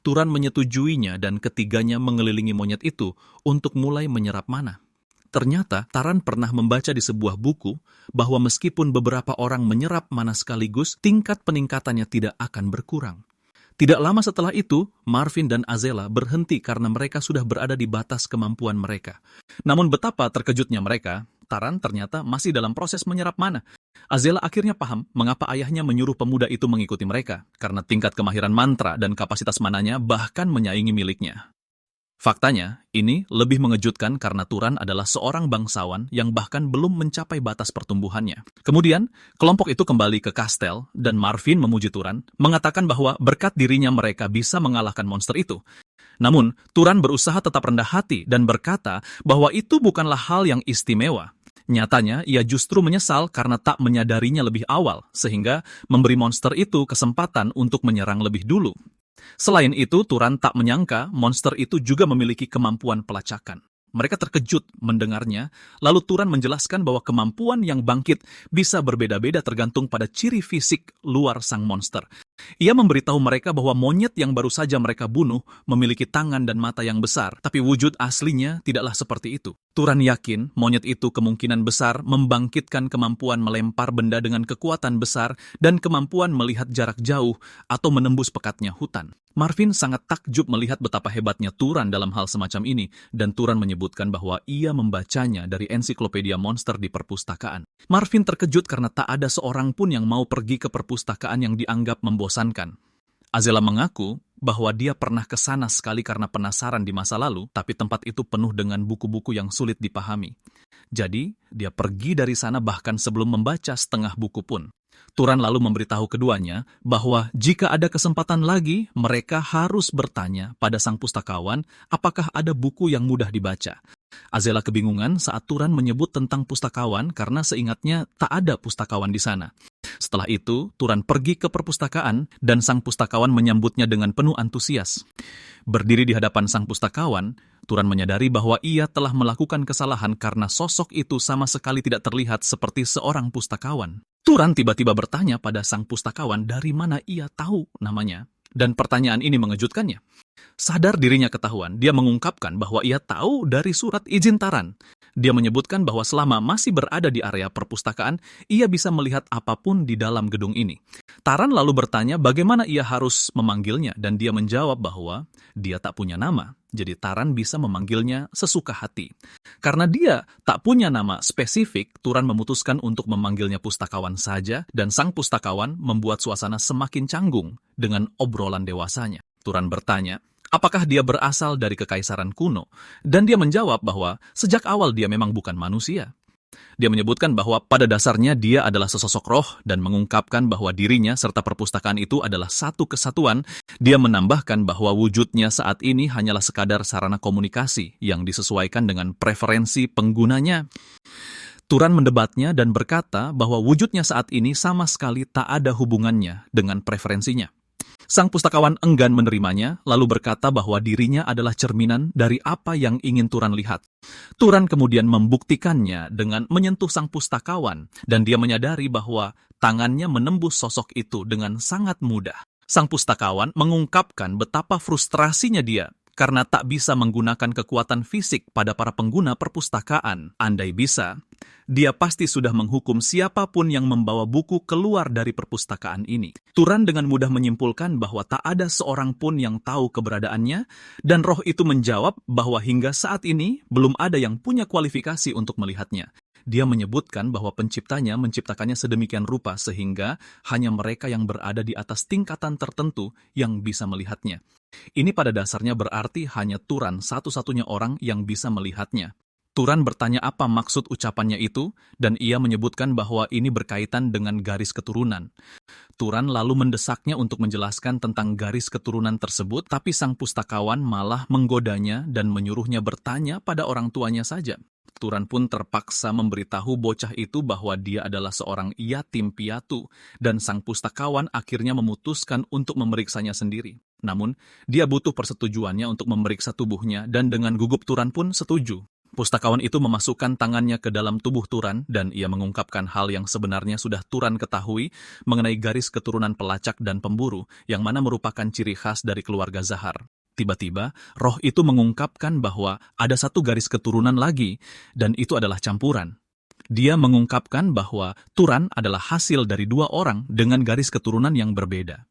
Turan menyetujuinya dan ketiganya mengelilingi monyet itu untuk mulai menyerap mana. Ternyata Taran pernah membaca di sebuah buku bahwa meskipun beberapa orang menyerap mana sekaligus, tingkat peningkatannya tidak akan berkurang. Tidak lama setelah itu, Marvin dan Azela berhenti karena mereka sudah berada di batas kemampuan mereka. Namun betapa terkejutnya mereka, Taran ternyata masih dalam proses menyerap mana. Azela akhirnya paham mengapa ayahnya menyuruh pemuda itu mengikuti mereka, karena tingkat kemahiran mantra dan kapasitas mananya bahkan menyaingi miliknya. Faktanya, ini lebih mengejutkan karena Turan adalah seorang bangsawan yang bahkan belum mencapai batas pertumbuhannya. Kemudian, kelompok itu kembali ke kastel dan Marvin memuji Turan, mengatakan bahwa berkat dirinya mereka bisa mengalahkan monster itu. Namun, Turan berusaha tetap rendah hati dan berkata bahwa itu bukanlah hal yang istimewa. Nyatanya, ia justru menyesal karena tak menyadarinya lebih awal, sehingga memberi monster itu kesempatan untuk menyerang lebih dulu. Selain itu, Turan tak menyangka monster itu juga memiliki kemampuan pelacakan. Mereka terkejut mendengarnya, lalu Turan menjelaskan bahwa kemampuan yang bangkit bisa berbeda-beda tergantung pada ciri fisik luar sang monster. Ia memberitahu mereka bahwa monyet yang baru saja mereka bunuh memiliki tangan dan mata yang besar, tapi wujud aslinya tidaklah seperti itu. Turan yakin monyet itu kemungkinan besar membangkitkan kemampuan melempar benda dengan kekuatan besar dan kemampuan melihat jarak jauh atau menembus pekatnya hutan. Marvin sangat takjub melihat betapa hebatnya Turan dalam hal semacam ini, dan Turan menyebutkan bahwa ia membacanya dari ensiklopedia monster di perpustakaan. Marvin terkejut karena tak ada seorang pun yang mau pergi ke perpustakaan yang dianggap membosankan. Azela mengaku bahwa dia pernah ke sana sekali karena penasaran di masa lalu, tapi tempat itu penuh dengan buku-buku yang sulit dipahami. Jadi, dia pergi dari sana bahkan sebelum membaca setengah buku pun. Turan lalu memberitahu keduanya bahwa jika ada kesempatan lagi, mereka harus bertanya pada sang pustakawan apakah ada buku yang mudah dibaca. Azela kebingungan saat Turan menyebut tentang pustakawan karena seingatnya tak ada pustakawan di sana. Setelah itu, Turan pergi ke perpustakaan dan sang pustakawan menyambutnya dengan penuh antusias. Berdiri di hadapan sang pustakawan, Turan menyadari bahwa ia telah melakukan kesalahan karena sosok itu sama sekali tidak terlihat seperti seorang pustakawan. Turan tiba-tiba bertanya pada sang pustakawan dari mana ia tahu namanya, dan pertanyaan ini mengejutkannya. Sadar dirinya ketahuan, dia mengungkapkan bahwa ia tahu dari surat izin Taran. Dia menyebutkan bahwa selama masih berada di area perpustakaan, ia bisa melihat apapun di dalam gedung ini. Taran lalu bertanya bagaimana ia harus memanggilnya, dan dia menjawab bahwa dia tak punya nama, jadi Taran bisa memanggilnya sesuka hati. Karena dia tak punya nama spesifik, Turan memutuskan untuk memanggilnya pustakawan saja, dan sang pustakawan membuat suasana semakin canggung dengan obrolan dewasanya. Turan bertanya, apakah dia berasal dari kekaisaran kuno? Dan dia menjawab bahwa sejak awal dia memang bukan manusia. Dia menyebutkan bahwa pada dasarnya dia adalah sesosok roh dan mengungkapkan bahwa dirinya serta perpustakaan itu adalah satu kesatuan. Dia menambahkan bahwa wujudnya saat ini hanyalah sekadar sarana komunikasi yang disesuaikan dengan preferensi penggunanya. Turan mendebatnya dan berkata bahwa wujudnya saat ini sama sekali tak ada hubungannya dengan preferensinya. Sang pustakawan enggan menerimanya, lalu berkata bahwa dirinya adalah cerminan dari apa yang ingin Turan lihat. Turan kemudian membuktikannya dengan menyentuh sang pustakawan, dan dia menyadari bahwa tangannya menembus sosok itu dengan sangat mudah. Sang pustakawan mengungkapkan betapa frustrasinya dia karena tak bisa menggunakan kekuatan fisik pada para pengguna perpustakaan. Andai bisa, dia pasti sudah menghukum siapapun yang membawa buku keluar dari perpustakaan ini. Turan dengan mudah menyimpulkan bahwa tak ada seorang pun yang tahu keberadaannya, dan roh itu menjawab bahwa hingga saat ini belum ada yang punya kualifikasi untuk melihatnya. Dia menyebutkan bahwa penciptanya menciptakannya sedemikian rupa sehingga hanya mereka yang berada di atas tingkatan tertentu yang bisa melihatnya. Ini pada dasarnya berarti hanya Turan satu-satunya orang yang bisa melihatnya. Turan bertanya apa maksud ucapannya itu, dan ia menyebutkan bahwa ini berkaitan dengan garis keturunan. Turan lalu mendesaknya untuk menjelaskan tentang garis keturunan tersebut, tapi sang pustakawan malah menggodanya dan menyuruhnya bertanya pada orang tuanya saja. Turan pun terpaksa memberitahu bocah itu bahwa dia adalah seorang yatim piatu, dan sang pustakawan akhirnya memutuskan untuk memeriksanya sendiri. Namun, dia butuh persetujuannya untuk memeriksa tubuhnya, dan dengan gugup Turan pun setuju. Pustakawan itu memasukkan tangannya ke dalam tubuh Turan, dan ia mengungkapkan hal yang sebenarnya sudah Turan ketahui mengenai garis keturunan pelacak dan pemburu, yang mana merupakan ciri khas dari keluarga Zahar. Tiba-tiba, roh itu mengungkapkan bahwa ada satu garis keturunan lagi, dan itu adalah campuran. Dia mengungkapkan bahwa Turan adalah hasil dari dua orang dengan garis keturunan yang berbeda.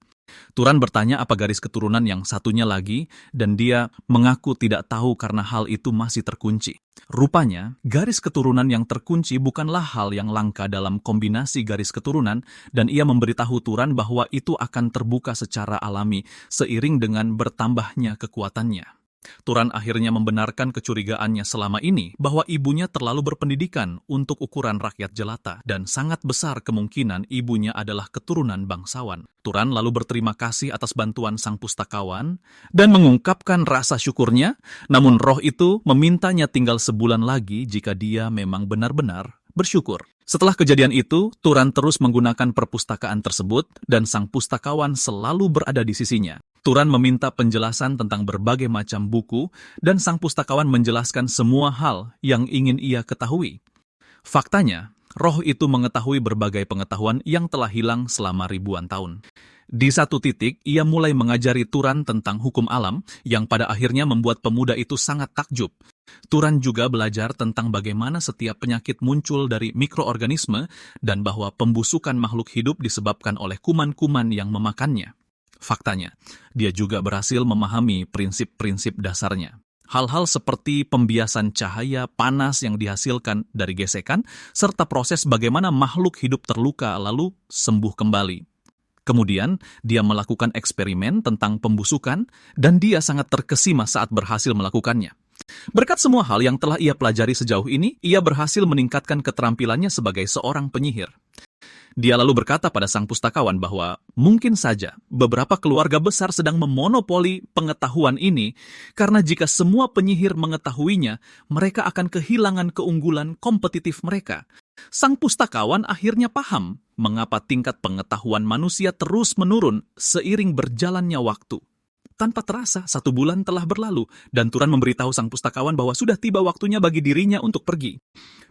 Turan bertanya apa garis keturunan yang satunya lagi, dan dia mengaku tidak tahu karena hal itu masih terkunci. Rupanya, garis keturunan yang terkunci bukanlah hal yang langka dalam kombinasi garis keturunan, dan ia memberitahu Turan bahwa itu akan terbuka secara alami seiring dengan bertambahnya kekuatannya. Turan akhirnya membenarkan kecurigaannya selama ini bahwa ibunya terlalu berpendidikan untuk ukuran rakyat jelata, dan sangat besar kemungkinan ibunya adalah keturunan bangsawan. Turan lalu berterima kasih atas bantuan sang pustakawan dan mengungkapkan rasa syukurnya, namun roh itu memintanya tinggal sebulan lagi jika dia memang benar-benar bersyukur. Setelah kejadian itu, Turan terus menggunakan perpustakaan tersebut dan sang pustakawan selalu berada di sisinya. Turan meminta penjelasan tentang berbagai macam buku dan sang pustakawan menjelaskan semua hal yang ingin ia ketahui. Faktanya, roh itu mengetahui berbagai pengetahuan yang telah hilang selama ribuan tahun. Di satu titik, ia mulai mengajari Turan tentang hukum alam yang pada akhirnya membuat pemuda itu sangat takjub. Turan juga belajar tentang bagaimana setiap penyakit muncul dari mikroorganisme dan bahwa pembusukan makhluk hidup disebabkan oleh kuman-kuman yang memakannya. Faktanya, dia juga berhasil memahami prinsip-prinsip dasarnya. Hal-hal seperti pembiasan cahaya panas yang dihasilkan dari gesekan, serta proses bagaimana makhluk hidup terluka lalu sembuh kembali. Kemudian, dia melakukan eksperimen tentang pembusukan, dan dia sangat terkesima saat berhasil melakukannya. Berkat semua hal yang telah ia pelajari sejauh ini, ia berhasil meningkatkan keterampilannya sebagai seorang penyihir. Dia lalu berkata pada sang pustakawan bahwa mungkin saja beberapa keluarga besar sedang memonopoli pengetahuan ini, karena jika semua penyihir mengetahuinya, mereka akan kehilangan keunggulan kompetitif mereka. Sang pustakawan akhirnya paham mengapa tingkat pengetahuan manusia terus menurun seiring berjalannya waktu. Tanpa terasa, 1 bulan telah berlalu, dan Turan memberitahu sang pustakawan bahwa sudah tiba waktunya bagi dirinya untuk pergi.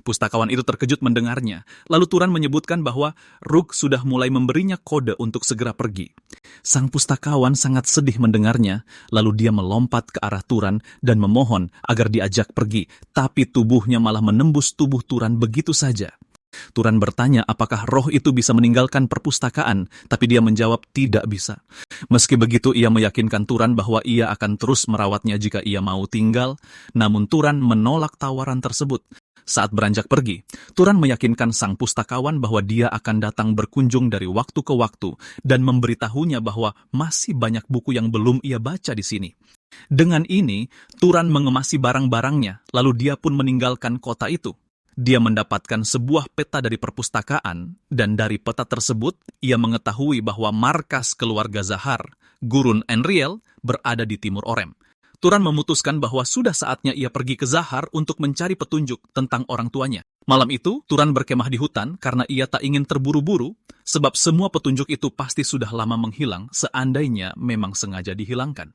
Pustakawan itu terkejut mendengarnya, lalu Turan menyebutkan bahwa Ruk sudah mulai memberinya kode untuk segera pergi. Sang pustakawan sangat sedih mendengarnya, lalu dia melompat ke arah Turan dan memohon agar diajak pergi, tapi tubuhnya malah menembus tubuh Turan begitu saja. Turan bertanya apakah roh itu bisa meninggalkan perpustakaan, tapi dia menjawab tidak bisa. Meski begitu, ia meyakinkan Turan bahwa ia akan terus merawatnya jika ia mau tinggal, namun Turan menolak tawaran tersebut. Saat beranjak pergi, Turan meyakinkan sang pustakawan bahwa dia akan datang berkunjung dari waktu ke waktu dan memberitahunya bahwa masih banyak buku yang belum ia baca di sini. Dengan ini, Turan mengemasi barang-barangnya, lalu dia pun meninggalkan kota itu. Dia mendapatkan sebuah peta dari perpustakaan, dan dari peta tersebut, ia mengetahui bahwa markas keluarga Zahar, Gurun Enriel, berada di timur Orem. Turan memutuskan bahwa sudah saatnya ia pergi ke Zahar untuk mencari petunjuk tentang orang tuanya. Malam itu, Turan berkemah di hutan karena ia tak ingin terburu-buru, sebab semua petunjuk itu pasti sudah lama menghilang seandainya memang sengaja dihilangkan.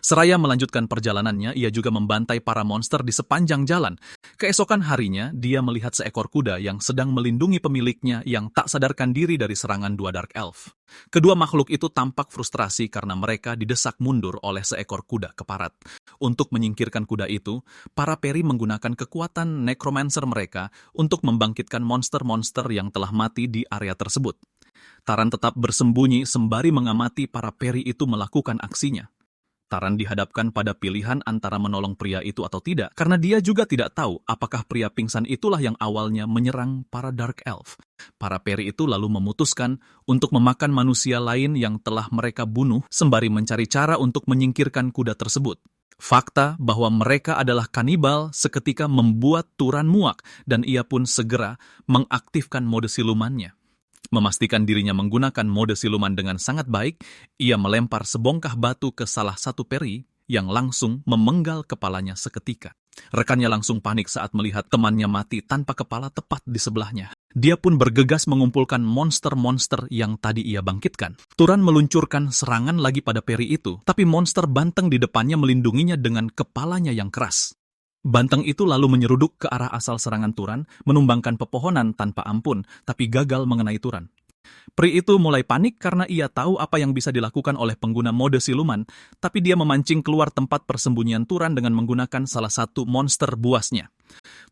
Seraya melanjutkan perjalanannya, ia juga membantai para monster di sepanjang jalan. Keesokan harinya, dia melihat seekor kuda yang sedang melindungi pemiliknya yang tak sadarkan diri dari serangan dua Dark Elf. Kedua makhluk itu tampak frustrasi karena mereka didesak mundur oleh seekor kuda keparat. Untuk menyingkirkan kuda itu, para peri menggunakan kekuatan necromancer mereka untuk membangkitkan monster-monster yang telah mati di area tersebut. Taran tetap bersembunyi sembari mengamati para peri itu melakukan aksinya. Taran dihadapkan pada pilihan antara menolong pria itu atau tidak, karena dia juga tidak tahu apakah pria pingsan itulah yang awalnya menyerang para Dark Elf. Para peri itu lalu memutuskan untuk memakan manusia lain yang telah mereka bunuh sembari mencari cara untuk menyingkirkan kuda tersebut. Fakta bahwa mereka adalah kanibal seketika membuat Turan muak dan ia pun segera mengaktifkan mode silumannya. Memastikan dirinya menggunakan mode siluman dengan sangat baik, ia melempar sebongkah batu ke salah satu peri yang langsung memenggal kepalanya seketika. Rekannya langsung panik saat melihat temannya mati tanpa kepala tepat di sebelahnya. Dia pun bergegas mengumpulkan monster-monster yang tadi ia bangkitkan. Turan meluncurkan serangan lagi pada peri itu, tapi monster banteng di depannya melindunginya dengan kepalanya yang keras. Banteng itu lalu menyeruduk ke arah asal serangan Turan, menumbangkan pepohonan tanpa ampun, tapi gagal mengenai Turan. Peri itu mulai panik karena ia tahu apa yang bisa dilakukan oleh pengguna mode siluman, tapi dia memancing keluar tempat persembunyian Turan dengan menggunakan salah satu monster buasnya.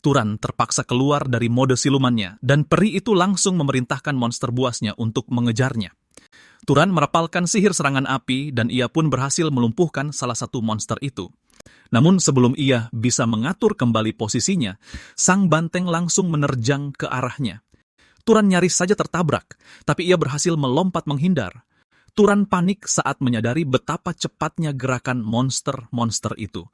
Turan terpaksa keluar dari mode silumannya, dan peri itu langsung memerintahkan monster buasnya untuk mengejarnya. Turan merapalkan sihir serangan api, dan ia pun berhasil melumpuhkan salah satu monster itu. Namun sebelum ia bisa mengatur kembali posisinya, sang banteng langsung menerjang ke arahnya. Turan nyaris saja tertabrak, tapi ia berhasil melompat menghindar. Turan panik saat menyadari betapa cepatnya gerakan monster-monster itu.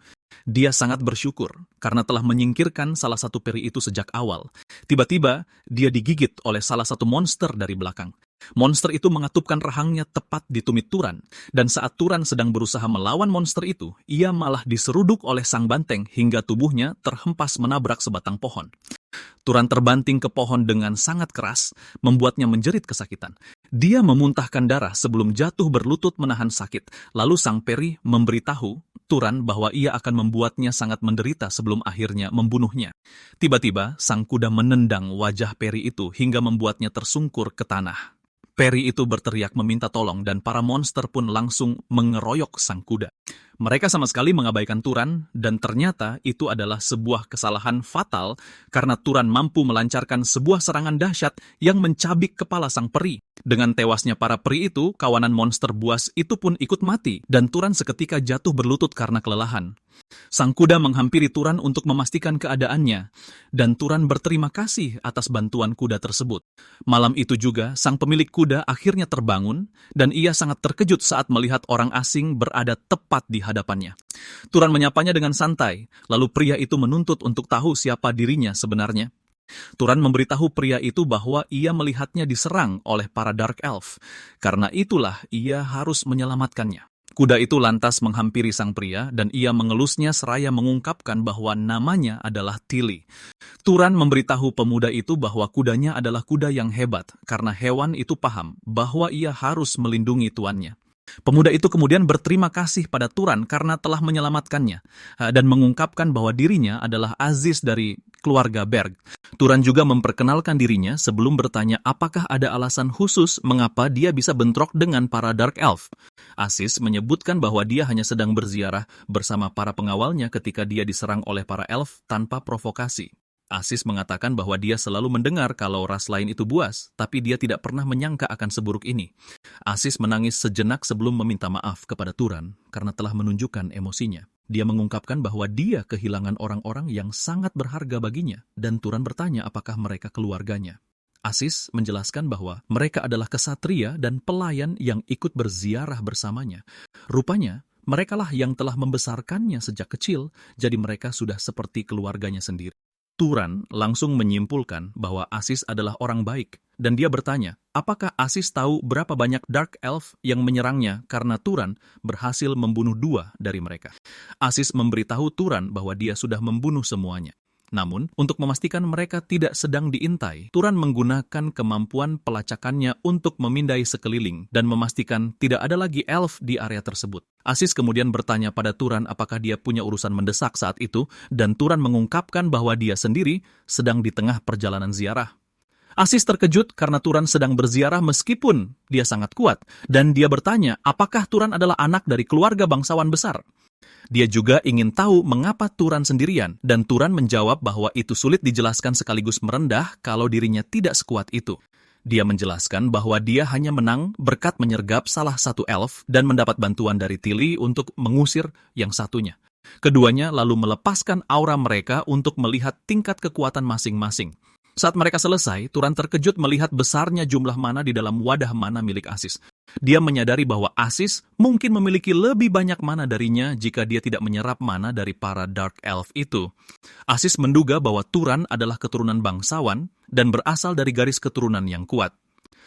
Dia sangat bersyukur karena telah menyingkirkan salah satu peri itu sejak awal. Tiba-tiba, dia digigit oleh salah satu monster dari belakang. Monster itu mengatupkan rahangnya tepat di tumit Turan, dan saat Turan sedang berusaha melawan monster itu, ia malah diseruduk oleh sang banteng hingga tubuhnya terhempas menabrak sebatang pohon. Turan terbanting ke pohon dengan sangat keras, membuatnya menjerit kesakitan. Dia memuntahkan darah sebelum jatuh berlutut menahan sakit, lalu sang peri memberitahu Turan bahwa ia akan membuatnya sangat menderita sebelum akhirnya membunuhnya. Tiba-tiba, sang kuda menendang wajah peri itu hingga membuatnya tersungkur ke tanah. Peri itu berteriak meminta tolong dan para monster pun langsung mengeroyok sang kuda. Mereka sama sekali mengabaikan Turan dan ternyata itu adalah sebuah kesalahan fatal karena Turan mampu melancarkan sebuah serangan dahsyat yang mencabik kepala sang peri. Dengan tewasnya para peri itu, kawanan monster buas itu pun ikut mati dan Turan seketika jatuh berlutut karena kelelahan. Sang kuda menghampiri Turan untuk memastikan keadaannya, dan Turan berterima kasih atas bantuan kuda tersebut. Malam itu juga, sang pemilik kuda akhirnya terbangun, dan ia sangat terkejut saat melihat orang asing berada tepat di hadapannya. Turan menyapanya dengan santai, lalu pria itu menuntut untuk tahu siapa dirinya sebenarnya. Turan memberitahu pria itu bahwa ia melihatnya diserang oleh para Dark Elf. Karena itulah ia harus menyelamatkannya. Kuda itu lantas menghampiri sang pria dan ia mengelusnya seraya mengungkapkan bahwa namanya adalah Tili. Turan memberitahu pemuda itu bahwa kudanya adalah kuda yang hebat karena hewan itu paham bahwa ia harus melindungi tuannya. Pemuda itu kemudian berterima kasih pada Turan karena telah menyelamatkannya dan mengungkapkan bahwa dirinya adalah Aziz dari keluarga Berg. Turan juga memperkenalkan dirinya sebelum bertanya apakah ada alasan khusus mengapa dia bisa bentrok dengan para Dark Elf. Aziz menyebutkan bahwa dia hanya sedang berziarah bersama para pengawalnya ketika dia diserang oleh para elf tanpa provokasi. Aziz mengatakan bahwa dia selalu mendengar kalau ras lain itu buas, tapi dia tidak pernah menyangka akan seburuk ini. Aziz menangis sejenak sebelum meminta maaf kepada Turan karena telah menunjukkan emosinya. Dia mengungkapkan bahwa dia kehilangan orang-orang yang sangat berharga baginya, dan Turan bertanya apakah mereka keluarganya. Aziz menjelaskan bahwa mereka adalah kesatria dan pelayan yang ikut berziarah bersamanya. Rupanya, merekalah yang telah membesarkannya sejak kecil, jadi mereka sudah seperti keluarganya sendiri. Turan langsung menyimpulkan bahwa Aziz adalah orang baik, dan dia bertanya, apakah Aziz tahu berapa banyak Dark Elf yang menyerangnya karena Turan berhasil membunuh 2 dari mereka. Aziz memberitahu Turan bahwa dia sudah membunuh semuanya. Namun, untuk memastikan mereka tidak sedang diintai, Turan menggunakan kemampuan pelacakannya untuk memindai sekeliling dan memastikan tidak ada lagi elf di area tersebut. Aziz kemudian bertanya pada Turan apakah dia punya urusan mendesak saat itu, dan Turan mengungkapkan bahwa dia sendiri sedang di tengah perjalanan ziarah. Aziz terkejut karena Turan sedang berziarah meskipun dia sangat kuat, dan dia bertanya apakah Turan adalah anak dari keluarga bangsawan besar. Dia juga ingin tahu mengapa Turan sendirian, dan Turan menjawab bahwa itu sulit dijelaskan sekaligus merendah kalau dirinya tidak sekuat itu. Dia menjelaskan bahwa dia hanya menang berkat menyergap salah satu elf dan mendapat bantuan dari Tili untuk mengusir yang satunya. Keduanya lalu melepaskan aura mereka untuk melihat tingkat kekuatan masing-masing. Saat mereka selesai, Turan terkejut melihat besarnya jumlah mana di dalam wadah mana milik Aziz. Dia menyadari bahwa Aziz mungkin memiliki lebih banyak mana darinya jika dia tidak menyerap mana dari para Dark Elf itu. Aziz menduga bahwa Turan adalah keturunan bangsawan dan berasal dari garis keturunan yang kuat.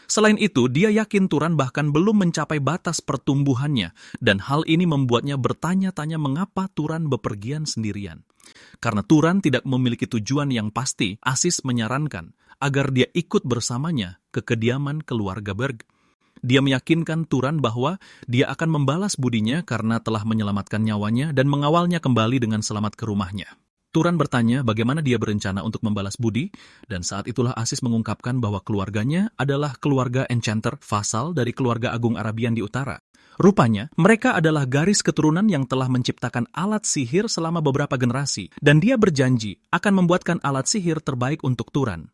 Selain itu, dia yakin Turan bahkan belum mencapai batas pertumbuhannya, dan hal ini membuatnya bertanya-tanya mengapa Turan bepergian sendirian. Karena Turan tidak memiliki tujuan yang pasti, Aziz menyarankan agar dia ikut bersamanya ke kediaman keluarga Berg. Dia meyakinkan Turan bahwa dia akan membalas budinya karena telah menyelamatkan nyawanya dan mengawalnya kembali dengan selamat ke rumahnya. Turan bertanya bagaimana dia berencana untuk membalas budi, dan saat itulah Aziz mengungkapkan bahwa keluarganya adalah keluarga enchanter vasal dari keluarga agung Arabian di utara. Rupanya, mereka adalah garis keturunan yang telah menciptakan alat sihir selama beberapa generasi, dan dia berjanji akan membuatkan alat sihir terbaik untuk Turan.